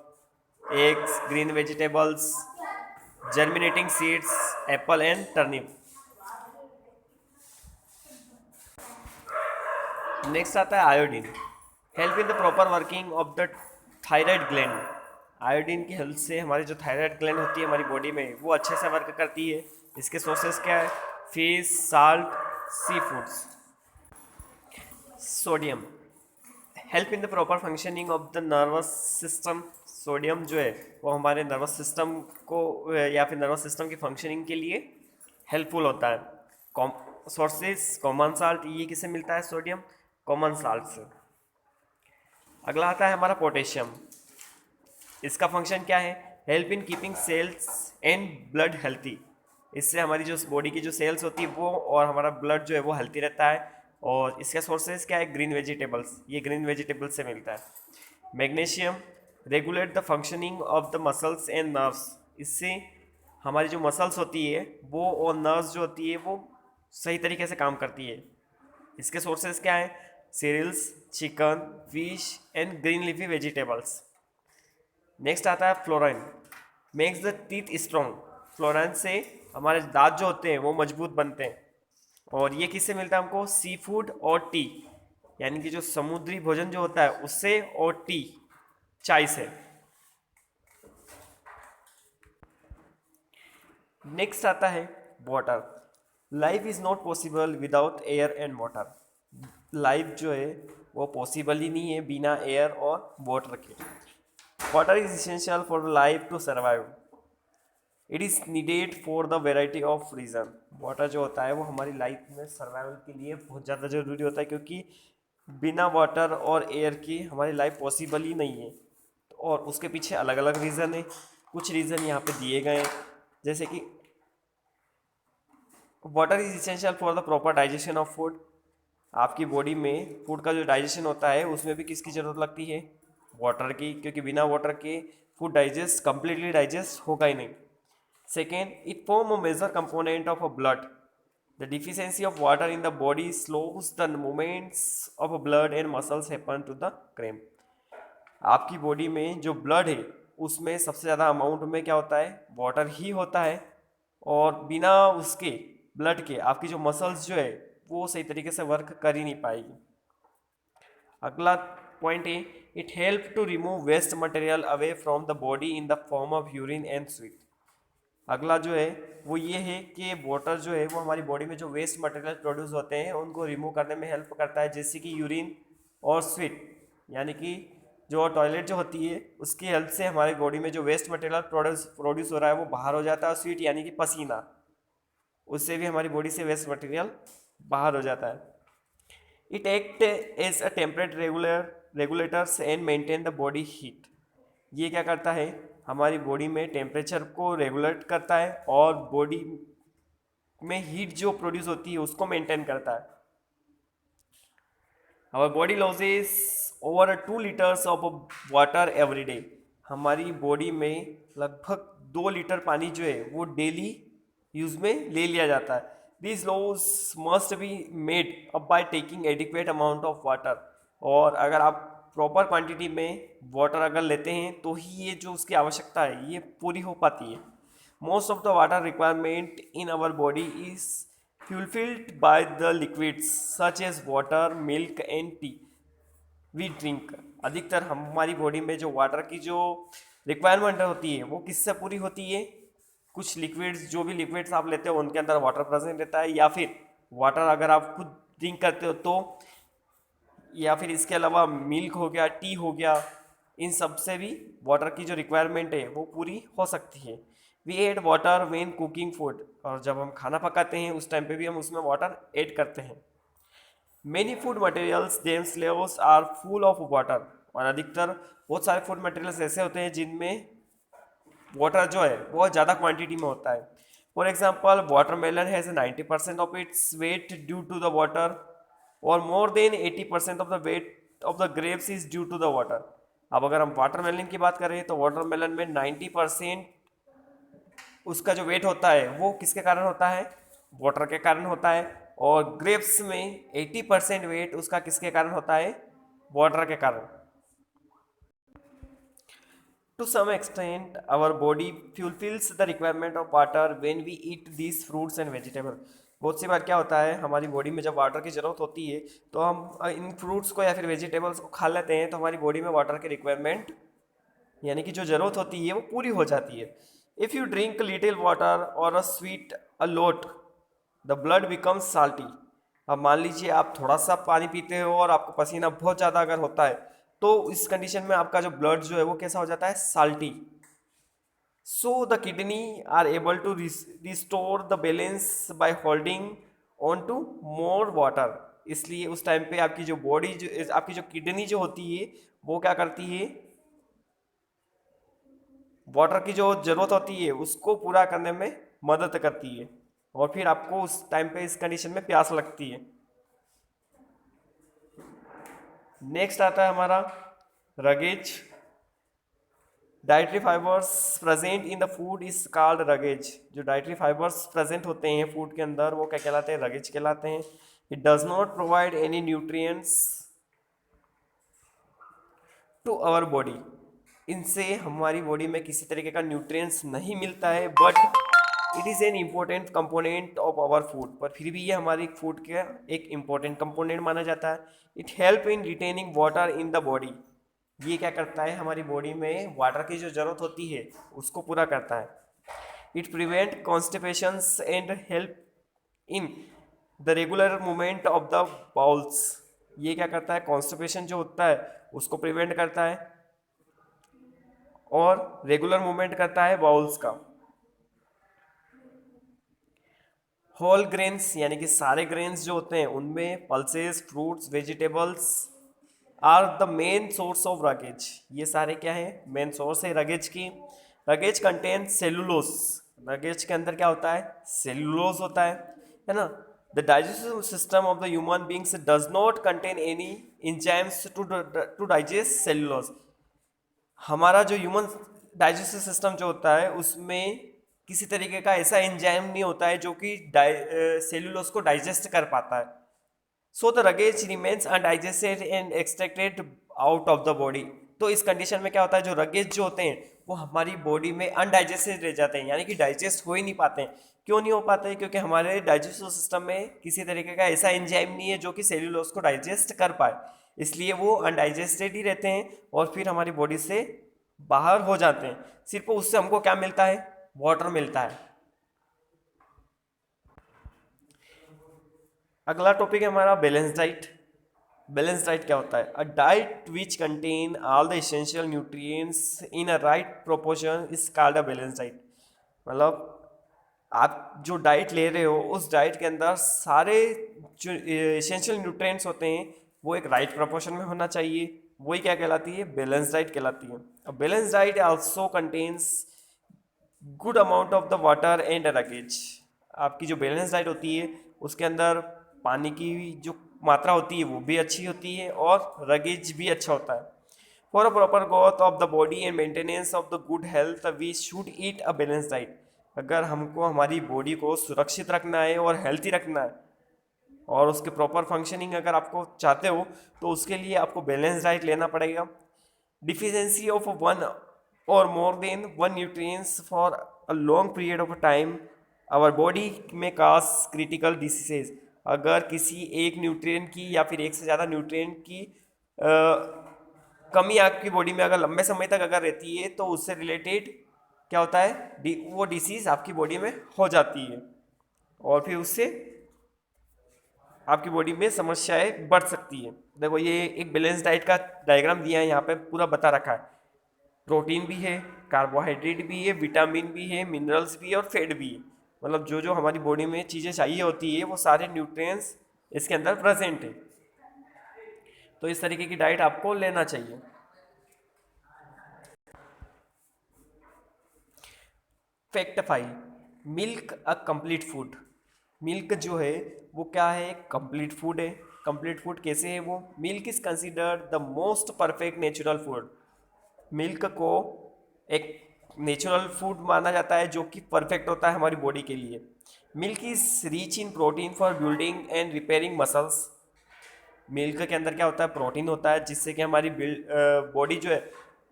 eggs, green vegetables, germinating seeds, apple and turnip. Next आता है iodine. Help in the proper working of the thyroid gland. Iodine की हेल्प से हमारी जो थायराइड ग्लैंड होती है हमारी बॉडी में वो अच्छे से वर्क करती है। इसके सोर्सेस क्या है? Fish, salt, sea foods. Sodium help in the proper functioning of the nervous system. Sodium जो है वो हमारे नर्वस सिस्टम को या फिर नर्वस सिस्टम की फंक्शनिंग के लिए हेल्पफुल होता है। सोर्सेस कॉमन साल्ट, ये किससे मिलता है? सोडियम कॉमन साल्ट से। अगला आता है हमारा पोटेशियम। इसका फंक्शन क्या है? Help in keeping cells and blood healthy. इससे हमारी जो बॉडी की जो सेल्स होती है वो और हमारा ब्लड जो है वो हेल्थी रहता है। और इसका सोर्सेज क्या है? ग्रीन वेजिटेबल्स, ये ग्रीन वेजिटेबल्स से मिलता है। Magnesium regulate the functioning of the muscles and nerves. इससे हमारी जो मसल्स होती है वो और नर्व्स जो होती है वो सही तरीके से काम करती है। इसके सोर्सेज क्या है? Cereals, chicken, fish and green leafy vegetables. Next आता है fluorine. Makes the teeth strong. Fluorine से हमारे दांत जो होते हैं वो मजबूत बनते हैं। और ये किससे मिलता है हमको? सी फूड और टी, यानी कि जो समुद्री भोजन जो होता है उससे, और टी चाय से। नेक्स्ट आता है water. Life is not possible without air and water. Life जो है वो पॉसिबल ही नहीं है बिना एयर और वाटर के। Water is essential for life to survive. It is needed for the variety of reason. Water जो होता है वो हमारी लाइफ में सर्वाइवल के लिए बहुत ज़्यादा ज़रूरी होता है, क्योंकि बिना वाटर और एयर की हमारी लाइफ पॉसिबल ही नहीं है। और उसके पीछे अलग अलग रीज़न है। कुछ रीज़न यहाँ पे दिए गए हैं, जैसे कि water is essential for the proper digestion of food. आपकी बॉडी में फूड का जो डाइजेशन होता है उसमें भी किसकी ज़रूरत लगती है? वाटर की, क्योंकि बिना वाटर के फूड कंप्लीटली डाइजेस्ट होगा ही नहीं। Second, it forms a major component of a blood. The deficiency of water in the body slows the movements of blood and muscles happen to the cramp. आपकी बॉडी में जो ब्लड है उसमें सबसे ज़्यादा अमाउंट में क्या होता है? वाटर ही होता है। और बिना उसके ब्लड के आपकी जो मसल्स जो है वो सही तरीके से वर्क कर ही नहीं पाएगी। अगला point A, it help to remove waste material away from the body in the form of urine and sweat. अगला जो है वो ये है कि वाटर जो है वो हमारी बॉडी में जो वेस्ट मटेरियल प्रोड्यूस होते हैं उनको रिमूव करने में हेल्प करता है, जैसे कि यूरिन और स्वीट, यानी कि जो टॉयलेट जो होती है उसकी हेल्प से हमारी बॉडी में जो वेस्ट मटेरियल प्रोड्यूस हो रहा है वो बाहर हो जाता है। स्वीट यानी कि पसीना, उससे भी हमारी बॉडी से वेस्ट मटेरियल बाहर हो जाता है। It act as a temperate regulators and maintain the body heat. ये क्या करता है, हमारी बॉडी में टेम्परेचर को रेगुलेट करता है और बॉडी में हीट जो प्रोड्यूस होती है उसको मेंटेन करता है। Our body losses over 2 litres of water every day. हमारी बॉडी में लगभग 2 लीटर पानी जो है वो डेली यूज में ले लिया जाता है। These laws must be made up by taking adequate amount of water। और अगर आप प्रॉपर क्वांटिटी में वाटर अगर लेते हैं तो ही ये जो उसकी आवश्यकता है ये पूरी हो पाती है। Most of the water requirement in our body is fulfilled by the liquids such as water, milk and tea we drink। अधिकतर हमारी बॉडी में जो वाटर की जो रिक्वायरमेंट होती है वो किससे पूरी होती है, कुछ लिक्विड्स, जो भी लिक्विड्स आप लेते हो उनके अंदर वाटर प्रेजेंट रहता है, या फिर वाटर अगर आप खुद ड्रिंक करते हो तो, या फिर इसके अलावा मिल्क हो गया, टी हो गया, इन सब से भी वाटर की जो रिक्वायरमेंट है वो पूरी हो सकती है। We add water when cooking food. और जब हम खाना पकाते हैं उस टाइम पे भी हम उसमें वाटर ऐड करते हैं। Many food materials themselves are full of water. और अधिकतर बहुत सारे फूड मटेरियल्स ऐसे होते हैं जिनमें वाटर जो है बहुत ज़्यादा क्वांटिटी में होता है। For example watermelon has 90% of its weight due to the water और more than 80% of the weight of the grapes is due to the water. अब अगर हम वाटरमेलन की बात करें तो वाटरमेलन में 90% उसका जो वेट होता है वो किसके कारण होता है, वाटर के कारण होता है। और ग्रेप्स में 80% वेट उसका किसके कारण होता है, वाटर के कारण। To some extent, our body fulfills the requirement of water when we eat these fruits and vegetables। बहुत सी बार क्या होता है, हमारी बॉडी में जब वाटर की ज़रूरत होती है तो हम इन फ्रूट्स को या फिर वेजिटेबल्स को खा लेते हैं तो हमारी बॉडी में वाटर की रिक्वायरमेंट यानी कि जो ज़रूरत होती है वो पूरी हो जाती है। If you drink little water or a sweat a lot the blood becomes salty. अब मान लीजिए आप थोड़ा सा पानी पीते हो और आपको पसीना बहुत ज़्यादा अगर होता है तो इस कंडीशन में आपका जो ब्लड जो है वो कैसा हो जाता है, salty. So the kidney are able to restore the balance by holding on to more water. इसलिए उस टाइम पे आपकी जो बॉडी जो आपकी जो किडनी जो होती है वो क्या करती है, वाटर की जो ज़रूरत होती है उसको पूरा करने में मदद करती है और फिर आपको उस टाइम पे इस कंडीशन में प्यास लगती है। नेक्स्ट आता है हमारा roughage. Dietary fibers present in the food is called roughage. जो डाइटरी फाइबर्स प्रेजेंट होते हैं फूड के अंदर वो क्या कहलाते हैं, रगेज कहलाते हैं। It does not provide any nutrients to our body. इनसे हमारी बॉडी में किसी तरीके का न्यूट्रिएंट्स नहीं मिलता है, but it is an important component of our food. पर फिर भी ये हमारी फूड का एक इम्पोर्टेंट कंपोनेंट माना जाता है। It help in retaining water in the body. ये क्या करता है, हमारी बॉडी में वाटर की जो ज़रूरत होती है उसको पूरा करता है। It prevent constipations and help in the regular movement of the bowels. ये क्या करता है, कॉन्स्टिपेशन जो होता है उसको प्रिवेंट करता है और रेगुलर मूवमेंट करता है बाउल्स का। होल ग्रेन्स यानी कि सारे ग्रेन्स जो होते हैं उनमें pulses, fruits, vegetables are the main source of roughage. ये सारे क्या है, मेन सोर्स है रगेज की। रगेज कंटेन सेलुलोज। रगेज के अंदर क्या होता है, सेलुलोज होता है ना। The digestive system of the human beings does not contain any enzymes to digest cellulose. हमारा जो ह्यूमन डाइजेस्टिव सिस्टम जो होता है उसमें किसी तरीके का ऐसा एंजाइम नहीं होता है जो कि सेलुलोज को डाइजेस्ट कर पाता है। So the roughage remains undigested and extracted out of the body. तो इस कंडीशन में क्या होता है, जो रगेज जो होते हैं वो हमारी बॉडी में अनडाइजेस्टेड रह जाते हैं, यानी कि डाइजेस्ट हो ही नहीं पाते हैं। क्यों नहीं हो पाते हैं, क्योंकि हमारे डाइजेस्टिव सिस्टम में किसी तरीके का ऐसा एंजाइम नहीं है जो कि सेलुलोज को डाइजेस्ट कर पाए। इसलिए वो अनडाइजेस्टेड ही रहते हैं और फिर हमारी बॉडी से बाहर हो जाते हैं। सिर्फ उससे हमको क्या मिलता है, वाटर मिलता है। अगला टॉपिक है हमारा बैलेंस डाइट। बैलेंस डाइट क्या होता है? A diet which contain all the essential nutrients in a right proportion is called a balance diet. मतलब आप जो डाइट ले रहे हो उस डाइट के अंदर सारे जो एसेंशियल न्यूट्रिएंट्स होते हैं वो एक राइट प्रोपोर्शन में होना चाहिए। वही क्या कहलाती है? बैलेंस डाइट कहलाती है। A balance diet also contains good amount of the water and roughage. आपकी जो बैलेंस डाइट होती है उसके अंदर पानी की जो मात्रा होती है वो भी अच्छी होती है और रगेज भी अच्छा होता है। For a proper growth of the body and maintenance of the good health we should eat a balance diet. अगर हमको हमारी बॉडी को सुरक्षित रखना है और हेल्थी रखना है और उसके प्रॉपर फंक्शनिंग अगर आपको चाहते हो तो उसके लिए आपको बैलेंस डाइट लेना पड़ेगा। डिफिशियंसी ऑफ वन और more than one nutrients for a long period of time our body में काज क्रिटिकल डिसीजेज। अगर किसी एक न्यूट्रिएंट की या फिर एक से ज़्यादा न्यूट्रिएंट की कमी आपकी बॉडी में अगर लंबे समय तक अगर रहती है तो उससे रिलेटेड क्या होता है, वो डिसीज़ आपकी बॉडी में हो जाती है और फिर उससे आपकी बॉडी में समस्याएं बढ़ सकती है। देखो ये एक बैलेंस डाइट का डायग्राम दिया है, यहाँ पे पूरा बता रखा है। प्रोटीन भी है, कार्बोहाइड्रेट भी है, विटामिन भी है, मिनरल्स भी है और फैट भी है। मतलब जो जो हमारी बॉडी में चीज़ें चाहिए होती है वो सारे न्यूट्रिएंट्स इसके अंदर प्रेजेंट है। तो इस तरीके की डाइट आपको लेना चाहिए। Fact 5, milk a complete food. Milk जो है वो क्या है? कंप्लीट फूड है। कंप्लीट फूड कैसे है वो? Milk is considered the most perfect natural food. Milk को एक नेचुरल फूड माना जाता है जो कि परफेक्ट होता है हमारी बॉडी के लिए। Milk is rich in protein for building and repairing muscles. Milk के अंदर क्या होता है? प्रोटीन होता है जिससे कि हमारी बॉडी जो है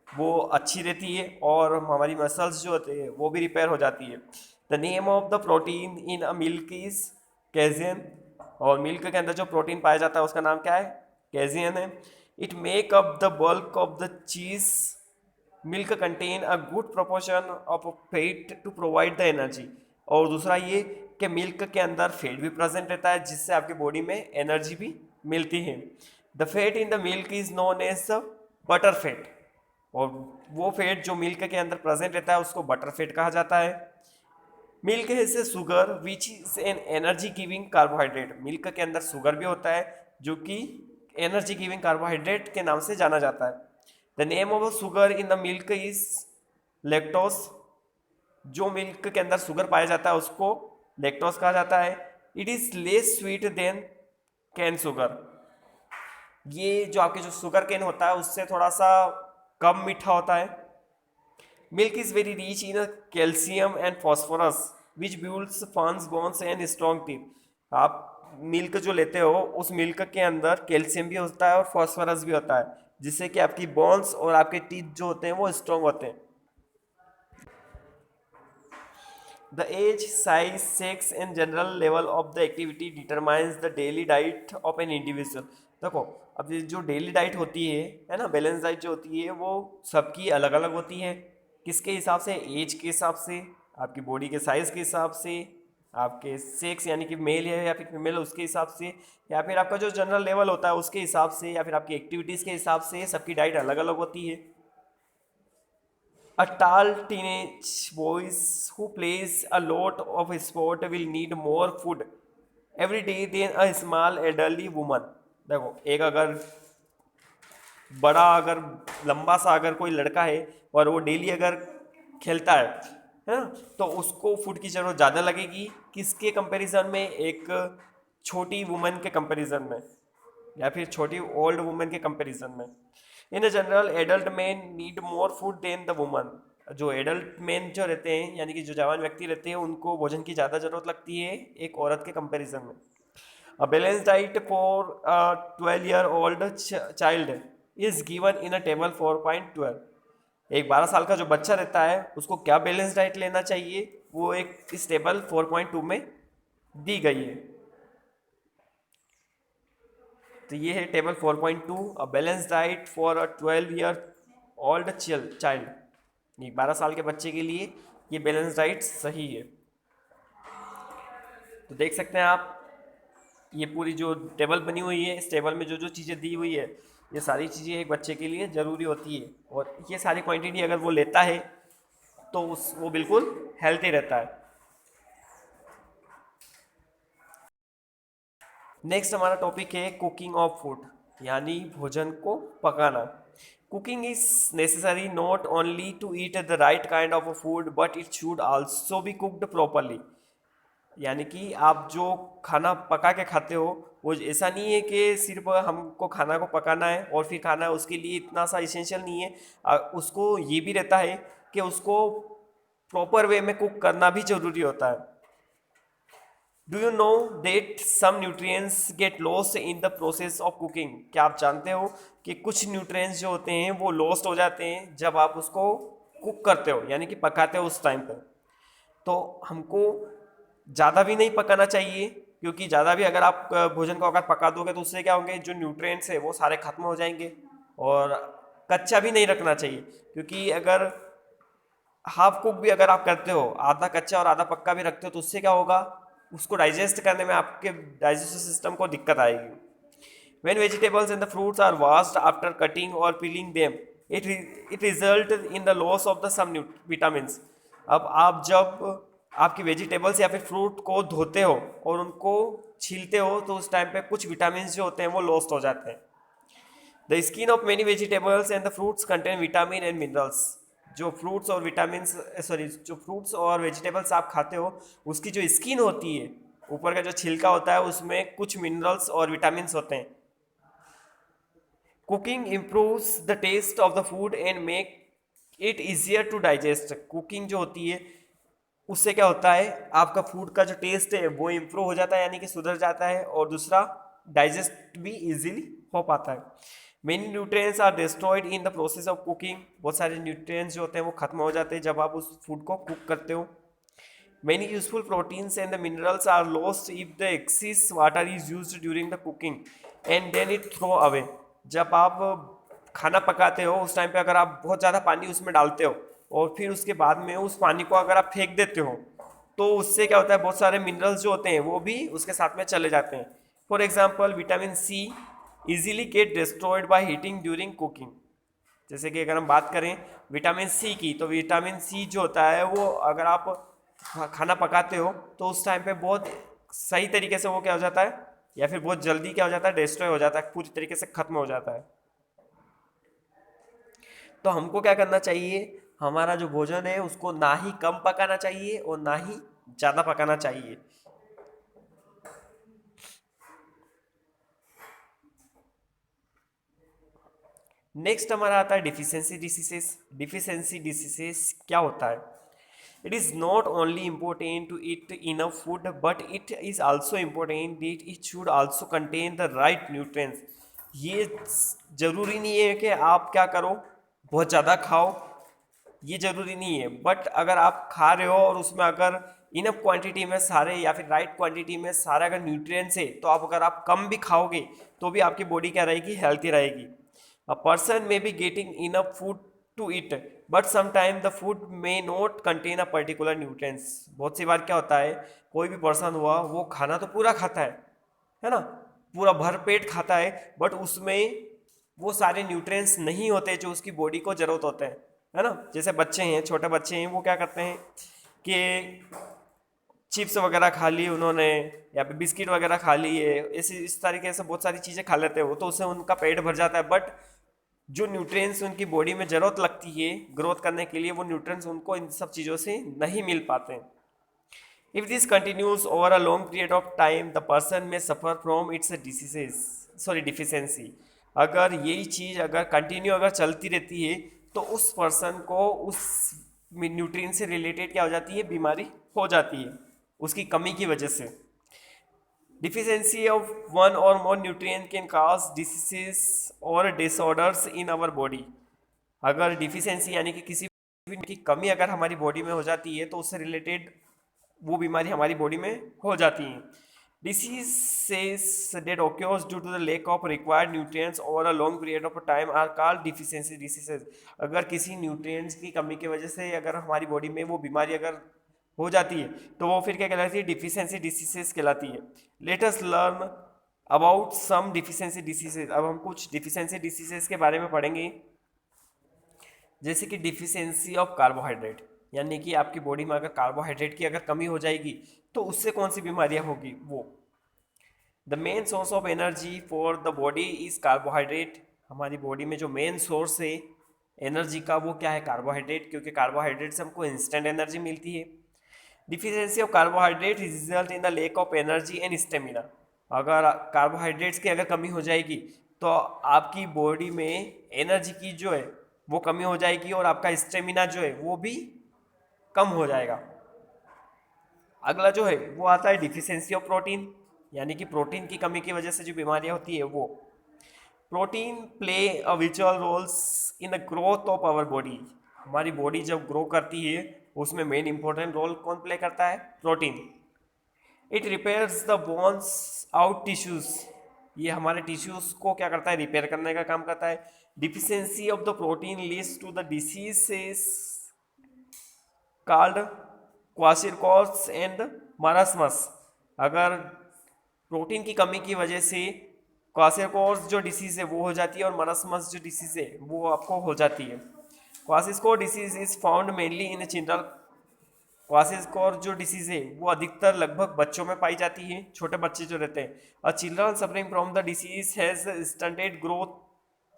वो अच्छी रहती है और हमारी मसल्स जो होते हैं वो भी रिपेयर हो जाती है। The name of the protein in a milk is casein. और मिल्क के अंदर जो प्रोटीन पाया जाता है उसका नाम क्या है? कैजियन है। It make up the bulk of the cheese. Milk contain a good proportion of fat to provide the energy. और दूसरा ये कि मिल्क के अंदर फैट भी प्रेजेंट रहता है जिससे आपकी बॉडी में एनर्जी भी मिलती है। The fat in the milk is known as the butter fat. और वो फैट जो मिल्क के अंदर प्रेजेंट रहता है उसको बटर फैट कहा जाता है। मिल्क है से sugar which is an energy giving carbohydrate. Milk के अंदर शुगर भी होता है जो कि एनर्जी गिविंग कार्बोहाइड्रेट के नाम से जाना जाता है। The name of sugar in the milk is lactose. जो मिल्क के अंदर शुगर पाया जाता है उसको लैक्टोस कहा जाता है। It is less sweet than cane sugar. ये जो आपके जो शुगर केन होता है उससे थोड़ा सा कम मीठा होता है। Milk is very rich in calcium and phosphorus which builds फंस बोन्स एंड स्ट्रॉन्ग टीथ। आप मिल्क जो लेते हो उस मिल्क के अंदर कैल्शियम भी होता है और फॉस्फोरस भी होता है जिससे कि आपकी बोन्स और आपके टीथ जो होते हैं वो स्ट्रॉन्ग होते हैं। The age, size, sex and general level of the activity determines the daily diet of an individual. देखो अब ये जो डेली डाइट होती है ना, बैलेंस डाइट जो होती है वो सबकी अलग अलग होती है। किसके हिसाब से? एज के हिसाब से, आपकी बॉडी के साइज़ के हिसाब से, आपके सेक्स यानी कि मेल है या फिर फीमेल उसके हिसाब से, या फिर आपका जो जनरल लेवल होता है उसके हिसाब से, या फिर आपकी एक्टिविटीज़ के हिसाब से सबकी डाइट अलग अलग होती है। A tall teenage boys who plays a lot of sport will need more food every day than a small elderly woman। देखो एक अगर बड़ा अगर लंबा सा अगर कोई लड़का है और वो डेली अगर खेलता है ना, तो उसको फूड की ज़रूरत ज़्यादा लगेगी किसके कंपैरिजन में? एक छोटी वुमन के कंपैरिजन में या फिर छोटी ओल्ड वुमेन के कंपैरिजन में। In general adult man need more food than the woman. जो एडल्ट मैन जो रहते हैं यानी कि जो जवान व्यक्ति रहते हैं उनको भोजन की ज़्यादा जरूरत लगती है एक औरत के कंपैरिजन में। अ balance diet for 12 year old child is given in a table 4.12। एक 12 साल का जो बच्चा रहता है उसको क्या बैलेंस डाइट लेना चाहिए वो एक इस टेबल 4.2 में दी गई है। तो ये है table 4.2, a balance diet for a 12 year old child. ये 12 साल के बच्चे के लिए ये बैलेंस डाइट सही है। तो देख सकते हैं आप, ये पूरी जो टेबल बनी हुई है, इस टेबल में जो जो चीज़ें दी हुई है, ये सारी चीज़ें एक बच्चे के लिए ज़रूरी होती है, और ये सारी क्वांटिटी अगर वो लेता है तो वो बिल्कुल हेल्थी रहता है। नेक्स्ट हमारा टॉपिक है कुकिंग ऑफ फूड, यानी भोजन को पकाना। Cooking is necessary not only to eat the right kind of a food but it should also be cooked properly. यानी कि आप जो खाना पका के खाते हो, वो ऐसा नहीं है कि सिर्फ हमको खाना को पकाना है और फिर खाना है, उसके लिए इतना सा इसेंशियल नहीं है। उसको ये भी रहता है कि उसको प्रॉपर वे में कुक करना भी जरूरी होता है। Do you know that some nutrients get lost in the process of cooking? क्या आप जानते हो कि कुछ न्यूट्रिएंट्स जो होते हैं वो लॉस्ट हो जाते हैं जब आप उसको कुक करते हो, यानी कि पकाते हो उस टाइम पर। तो हमको ज़्यादा भी नहीं पकाना चाहिए, क्योंकि ज़्यादा भी अगर आप भोजन को अगर पका दोगे तो उससे क्या होंगे, जो न्यूट्रिएंट्स है वो सारे खत्म हो जाएंगे। और कच्चा भी नहीं रखना चाहिए, क्योंकि अगर हाफ कुक भी अगर आप करते हो, आधा कच्चा और आधा पक्का भी रखते हो, तो उससे क्या होगा, उसको डाइजेस्ट करने में आपके डाइजेस्टिव सिस्टम को दिक्कत आएगी। When vegetables and the fruits are washed after cutting or peeling them, it result in the loss of the some vitamins. अब आप जब आपकी वेजिटेबल्स या फिर फ्रूट को धोते हो और उनको छीलते हो, तो उस टाइम पे कुछ विटामिन जो होते हैं वो लॉस्ट हो जाते हैं। The skin of many vegetables and the fruits contain vitamin and minerals. जो फ्रूट्स और विटामिन, सॉरी, जो फ्रूट्स और वेजिटेबल्स आप खाते हो, उसकी जो स्किन होती है, ऊपर का जो छिलका होता है, उसमें कुछ मिनरल्स और विटामिन होते हैं। Cooking improves the taste of the food and make it easier to digest. Cooking जो होती है, उससे क्या होता है, आपका फूड का जो टेस्ट है वो इम्प्रूव हो जाता है, यानी कि सुधर जाता है, और दूसरा डाइजेस्ट भी इजीली हो पाता है। Many nutrients are destroyed in the process of cooking. बहुत सारे न्यूट्रिएंट्स जो होते हैं वो खत्म हो जाते हैं जब आप उस फूड को कुक करते हो। Many useful proteins and the minerals are lost if the excess water is used during the cooking and then it throw away. जब आप खाना पकाते हो उस टाइम पे अगर आप बहुत ज़्यादा पानी उसमें डालते हो और फिर उसके बाद में उस पानी को अगर आप फेंक देते हो, तो उससे क्या होता है, बहुत सारे मिनरल्स जो होते हैं वो भी उसके साथ में चले जाते हैं। For example, vitamin C easily get destroyed by heating during cooking. जैसे कि अगर हम बात करें विटामिन सी की, तो विटामिन सी जो होता है वो अगर आप खाना पकाते हो तो उस टाइम पे बहुत सही तरीके से वो क्या हो जाता है, या फिर बहुत जल्दी क्या हो जाता है, डिस्ट्रॉय हो जाता है, पूरी तरीके से खत्म हो जाता है। तो हमको क्या करना चाहिए, हमारा जो भोजन है उसको ना ही कम पकाना चाहिए और ना ही ज़्यादा पकाना चाहिए। नेक्स्ट हमारा आता है डिफिशियंसी डिसीजेस। डिफिशियंसी डिसीजेस क्या होता है? It is not only important to eat enough food, but it is also important that it should also contain the right nutrients. ये जरूरी नहीं है कि आप क्या करो, बहुत ज़्यादा खाओ, ये जरूरी नहीं है। बट अगर आप खा रहे हो और उसमें अगर इनफ क्वांटिटी में सारे, या फिर राइट क्वांटिटी में सारे अगर न्यूट्रिएंट्स है, तो आप अगर आप कम भी खाओगे तो भी आपकी बॉडी क्या रहेगी, हेल्थी रहेगी। A person may be getting enough food to eat, but sometime the food may not contain a particular nutrients. बहुत सी बार क्या होता है, कोई भी पर्सन हुआ वो खाना तो पूरा खाता है ना, पूरा भर पेट खाता है, बट उसमें वो सारे न्यूट्रिएंट्स नहीं होते जो उसकी बॉडी को ज़रूरत होते हैं, है ना। जैसे बच्चे हैं, छोटे बच्चे हैं, वो क्या करते हैं कि चिप्स वगैरह खा ली उन्होंने, या फिर बिस्किट वगैरह खा लिए, ऐसे इस तरीके से बहुत सारी चीज़ें खा लेते हैं वो, तो उससे उनका पेट भर जाता है, बट जो न्यूट्रिएंट्स उनकी बॉडी में ज़रूरत लगती है ग्रोथ करने के लिए, वो न्यूट्रिएंट्स उनको इन सब चीज़ों से नहीं मिल पाते। If this continues over a long period of time, the person may suffer from its diseases, sorry, deficiency. अगर यही चीज़ अगर कंटिन्यू अगर चलती रहती है, तो उस पर्सन को उस न्यूट्रिएंट से रिलेटेड क्या हो जाती है, बीमारी हो जाती है उसकी कमी की वजह से। डिफिशियंसी ऑफ वन और मोर न्यूट्रिएंट कैन कॉज डिसीजेस और डिसऑर्डर्स इन आवर बॉडी। अगर डिफिशियंसी यानी कि किसी भी की कमी अगर हमारी बॉडी में हो जाती है, तो उससे रिलेटेड वो बीमारी हमारी बॉडी में हो जाती है। Diseases that occurs due to the lack of required nutrients over a long period of time are called deficiency diseases. अगर किसी न्यूट्रिएंट्स की कमी की वजह से अगर हमारी बॉडी में वो बीमारी अगर हो जाती है तो वो फिर क्या कहलाती है? डिफिशियंसी डिसीजेस कहलाती है. Let us learn about some deficiency diseases. अब हम कुछ डिफिशियंसी डिसीजेस के बारे में पढ़ेंगे, जैसे कि डिफिशियंसी ऑफ कार्बोहाइड्रेट, यानी कि आपकी बॉडी में अगर कार्बोहाइड्रेट की अगर कमी हो जाएगी तो उससे कौन सी बीमारियां होगी? वो the main source of energy for the body is carbohydrate. हमारी बॉडी में जो मेन सोर्स है एनर्जी का वो क्या है? कार्बोहाइड्रेट, क्योंकि कार्बोहाइड्रेट से हमको इंस्टेंट एनर्जी मिलती है. Deficiency of carbohydrate result in the lack of energy and stamina. अगर कार्बोहाइड्रेट्स की अगर कमी हो जाएगी तो आपकी बॉडी में एनर्जी की जो है वो कमी हो जाएगी और आपका स्टेमिना जो है वो भी कम हो जाएगा. अगला जो है वो आता है डिफिशियंसी ऑफ प्रोटीन, यानी कि प्रोटीन की कमी की वजह से जो बीमारियां होती है वो. प्रोटीन प्ले अ विचुअल roles in the growth of our body. हमारी बॉडी जब ग्रो करती है उसमें मेन इंपॉर्टेंट रोल कौन प्ले करता है? Protein. It repairs the bones out tissues. ये हमारे टिश्यूज को क्या करता है? रिपेयर करने का काम करता है. Deficiency of the protein leads to the diseases called kwashiorkor and marasmus. अगर प्रोटीन की कमी की वजह से क्वाशिरकॉस जो डिसीज है वो हो जाती है और मारास्मस जो डिसीज है वो आपको हो जाती है. Kwashiorkor disease is found mainly in children. Kwashiorkor जो डिसीज है वो अधिकतर लगभग बच्चों में पाई जाती है, छोटे बच्चे जो रहते हैं. A children suffering from the disease has stunted growth,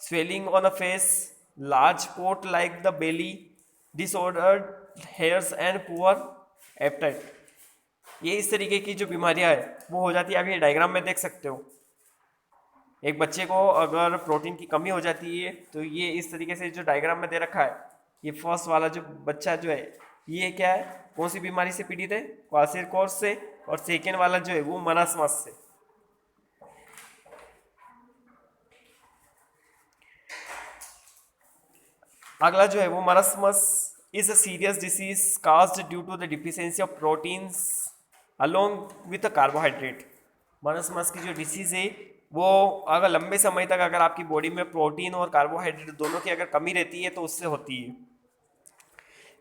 swelling on a face, large pot like the belly, disordered hairs and poor appetite. ये इस तरीके की जो बीमारियां है वो हो जाती है. आप ये डायग्राम में देख सकते हो. एक बच्चे को अगर प्रोटीन की कमी हो जाती है तो ये इस तरीके से जो डायग्राम में दे रखा है, ये फर्स्ट वाला जो बच्चा जो है ये क्या है? कौन सी बीमारी से पीड़ित है? क्वाशिरकॉस से. और सेकेंड वाला जो है वो मारास्मस से. अगला जो है वो marasmus is a serious disease caused due to the deficiency of proteins along with carbohydrate. Marasmus की जो डिसीज है वो अगर लंबे समय तक अगर आपकी बॉडी में प्रोटीन और कार्बोहाइड्रेट दोनों की अगर कमी रहती है तो उससे होती है.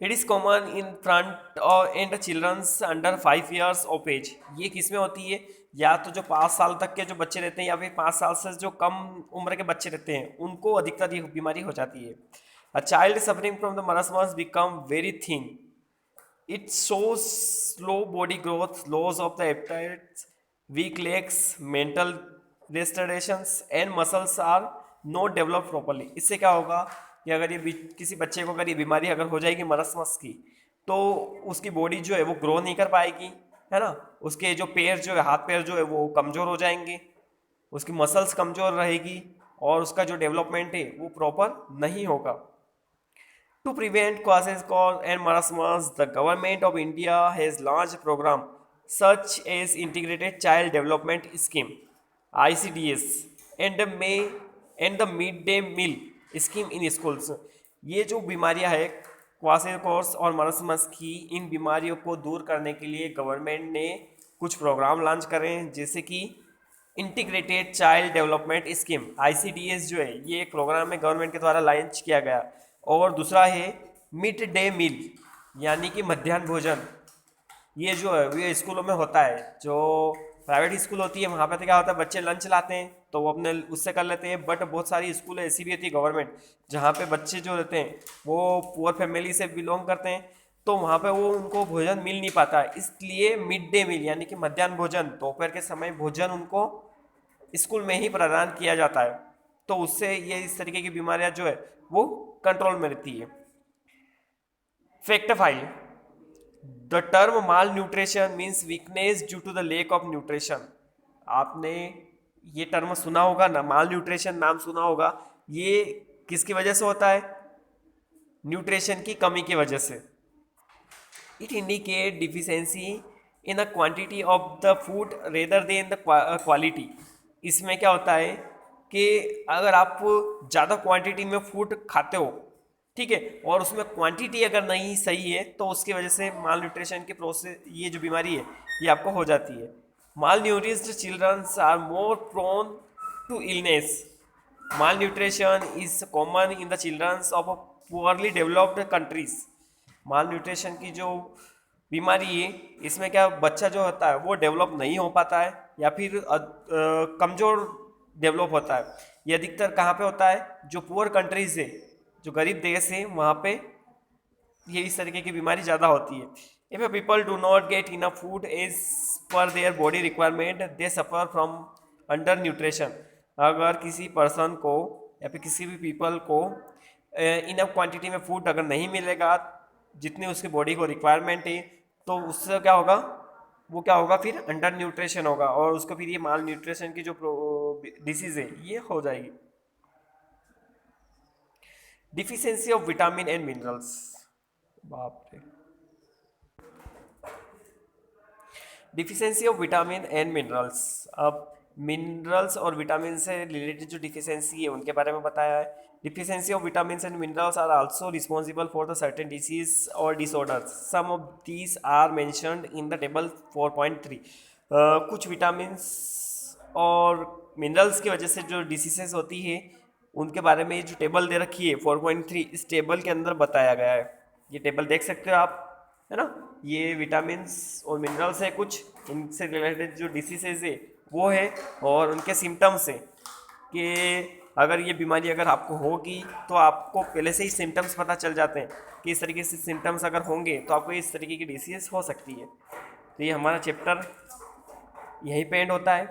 It is common in front और and childrens under 5 years of age. ये किस में होती है? या तो जो 5 साल तक के जो बच्चे रहते हैं या फिर 5 साल से जो कम उम्र के बच्चे रहते हैं उनको अधिकतर ये बीमारी हो जाती है. A child suffering from the marasmus become very thin. It shows slow body growth, loss of the appetite, weak legs, mental retardations and muscles are not develop properly. इससे क्या होगा कि अगर ये किसी बच्चे को अगर ये बीमारी अगर हो जाएगी मारास्मस की तो उसकी बॉडी जो है वो ग्रो नहीं कर पाएगी, है ना. उसके जो पैर जो है, हाथ पैर जो है वो कमज़ोर हो जाएंगे, उसकी मसल्स कमज़ोर रहेगी और उसका जो डेवलपमेंट है वो प्रॉपर नहीं होगा. To prevent kwashiorkor and marasmus the government of India has launch program such as integrated child development scheme ICDS and the mid day meal scheme in schools. ये जो बीमारियां है क्वाशिरकॉस और मारास्मस की, इन बीमारियों को दूर करने के लिए गवर्नमेंट ने कुछ प्रोग्राम लॉन्च करे हैं, जैसे कि integrated child development scheme ICDS जो है ये एक प्रोग्राम है गवर्नमेंट के द्वारा लॉन्च किया गया. और दूसरा है मिड डे मील, यानी कि मध्याह्न भोजन. ये जो है ये स्कूलों में होता है. जो प्राइवेट स्कूल होती है वहाँ पे तो क्या होता है, बच्चे लंच लाते हैं तो वो अपने उससे कर लेते हैं. बट बहुत सारी स्कूल ऐसी भी होती है गवर्नमेंट जहाँ पे बच्चे जो रहते हैं वो पुअर फैमिली से बिलोंग करते हैं, तो वहाँ पे वो उनको भोजन मिल नहीं पाता. इसलिए मिड डे मील यानी कि मध्याह्न भोजन, दोपहर के समय भोजन उनको स्कूल में ही प्रदान किया जाता है. तो उससे ये इस तरीके की बीमारियाँ जो है वो कंट्रोल में रहती है. Fact file. The term malnutrition means weakness due to the lack of nutrition. आपने ये टर्म सुना होगा ना, माल न्यूट्रिशन नाम सुना होगा. ये किसकी वजह से होता है? न्यूट्रिशन की कमी की वजह से. It indicate deficiency in the quantity of the food rather than the quality. इसमें क्या होता है कि अगर आप ज़्यादा क्वांटिटी में फूड खाते हो, ठीक है, और उसमें क्वांटिटी अगर नहीं सही है तो उसकी वजह से माल न्यूट्रिशन के प्रोसेस, ये जो बीमारी है ये आपको हो जाती है. Malnourished children are more prone to illness. Malnutrition is common in the children of poorly developed countries. Malnutrition की जो बीमारी है इसमें क्या बच्चा जो होता है वो डेवलप नहीं हो पाता है या फिर कमज़ोर डेवलप होता है। ये अधिकतर कहाँ पे होता है? जो पुअर कंट्रीज है, जो गरीब देश है, वहाँ पे ये इस तरीके की बीमारी ज़्यादा होती है। If a people do not get enough food as per their body requirement they suffer from undernutrition. अगर किसी पर्सन को या फिर किसी भी पीपल को इनफ क्वांटिटी में फूड अगर नहीं मिलेगा जितनी उसकी बॉडी को रिक्वायरमेंट है तो उससे क्या होगा? वो क्या होगा फिर? अंडर न्यूट्रिशन होगा और उसको फिर ये माल न्यूट्रिशन की जो डिसीज है ये हो जाएगी। Deficiency of vitamin and minerals. बाप रे। Deficiency of vitamin and minerals. अब मिनरल्स और विटामिन से रिलेटेड जो डिफिशियंसी है उनके बारे में बताया है। Deficiency of vitamin and minerals are also responsible for the certain disease और disorders. Some of these are mentioned in the table 4.3। कुछ विटामिन और मिनरल्स की वजह से जो डिसीजेस होती है उनके बारे में जो टेबल दे रखी है 4.3, इस टेबल के अंदर बताया गया है। ये टेबल देख सकते हो आप, है ना? ये विटामिन्स और मिनरल्स है, कुछ इनसे रिलेटेड जो डिसीजेज है वो है और उनके सिम्टम्स है कि अगर ये बीमारी अगर आपको होगी तो आपको पहले से ही सिम्टम्स पता चल जाते हैं कि इस तरीके से सिम्टम्स अगर होंगे तो आपको इस तरीके की डिसीज हो सकती है। तो ये हमारा चैप्टर यहीं पे एंड होता है।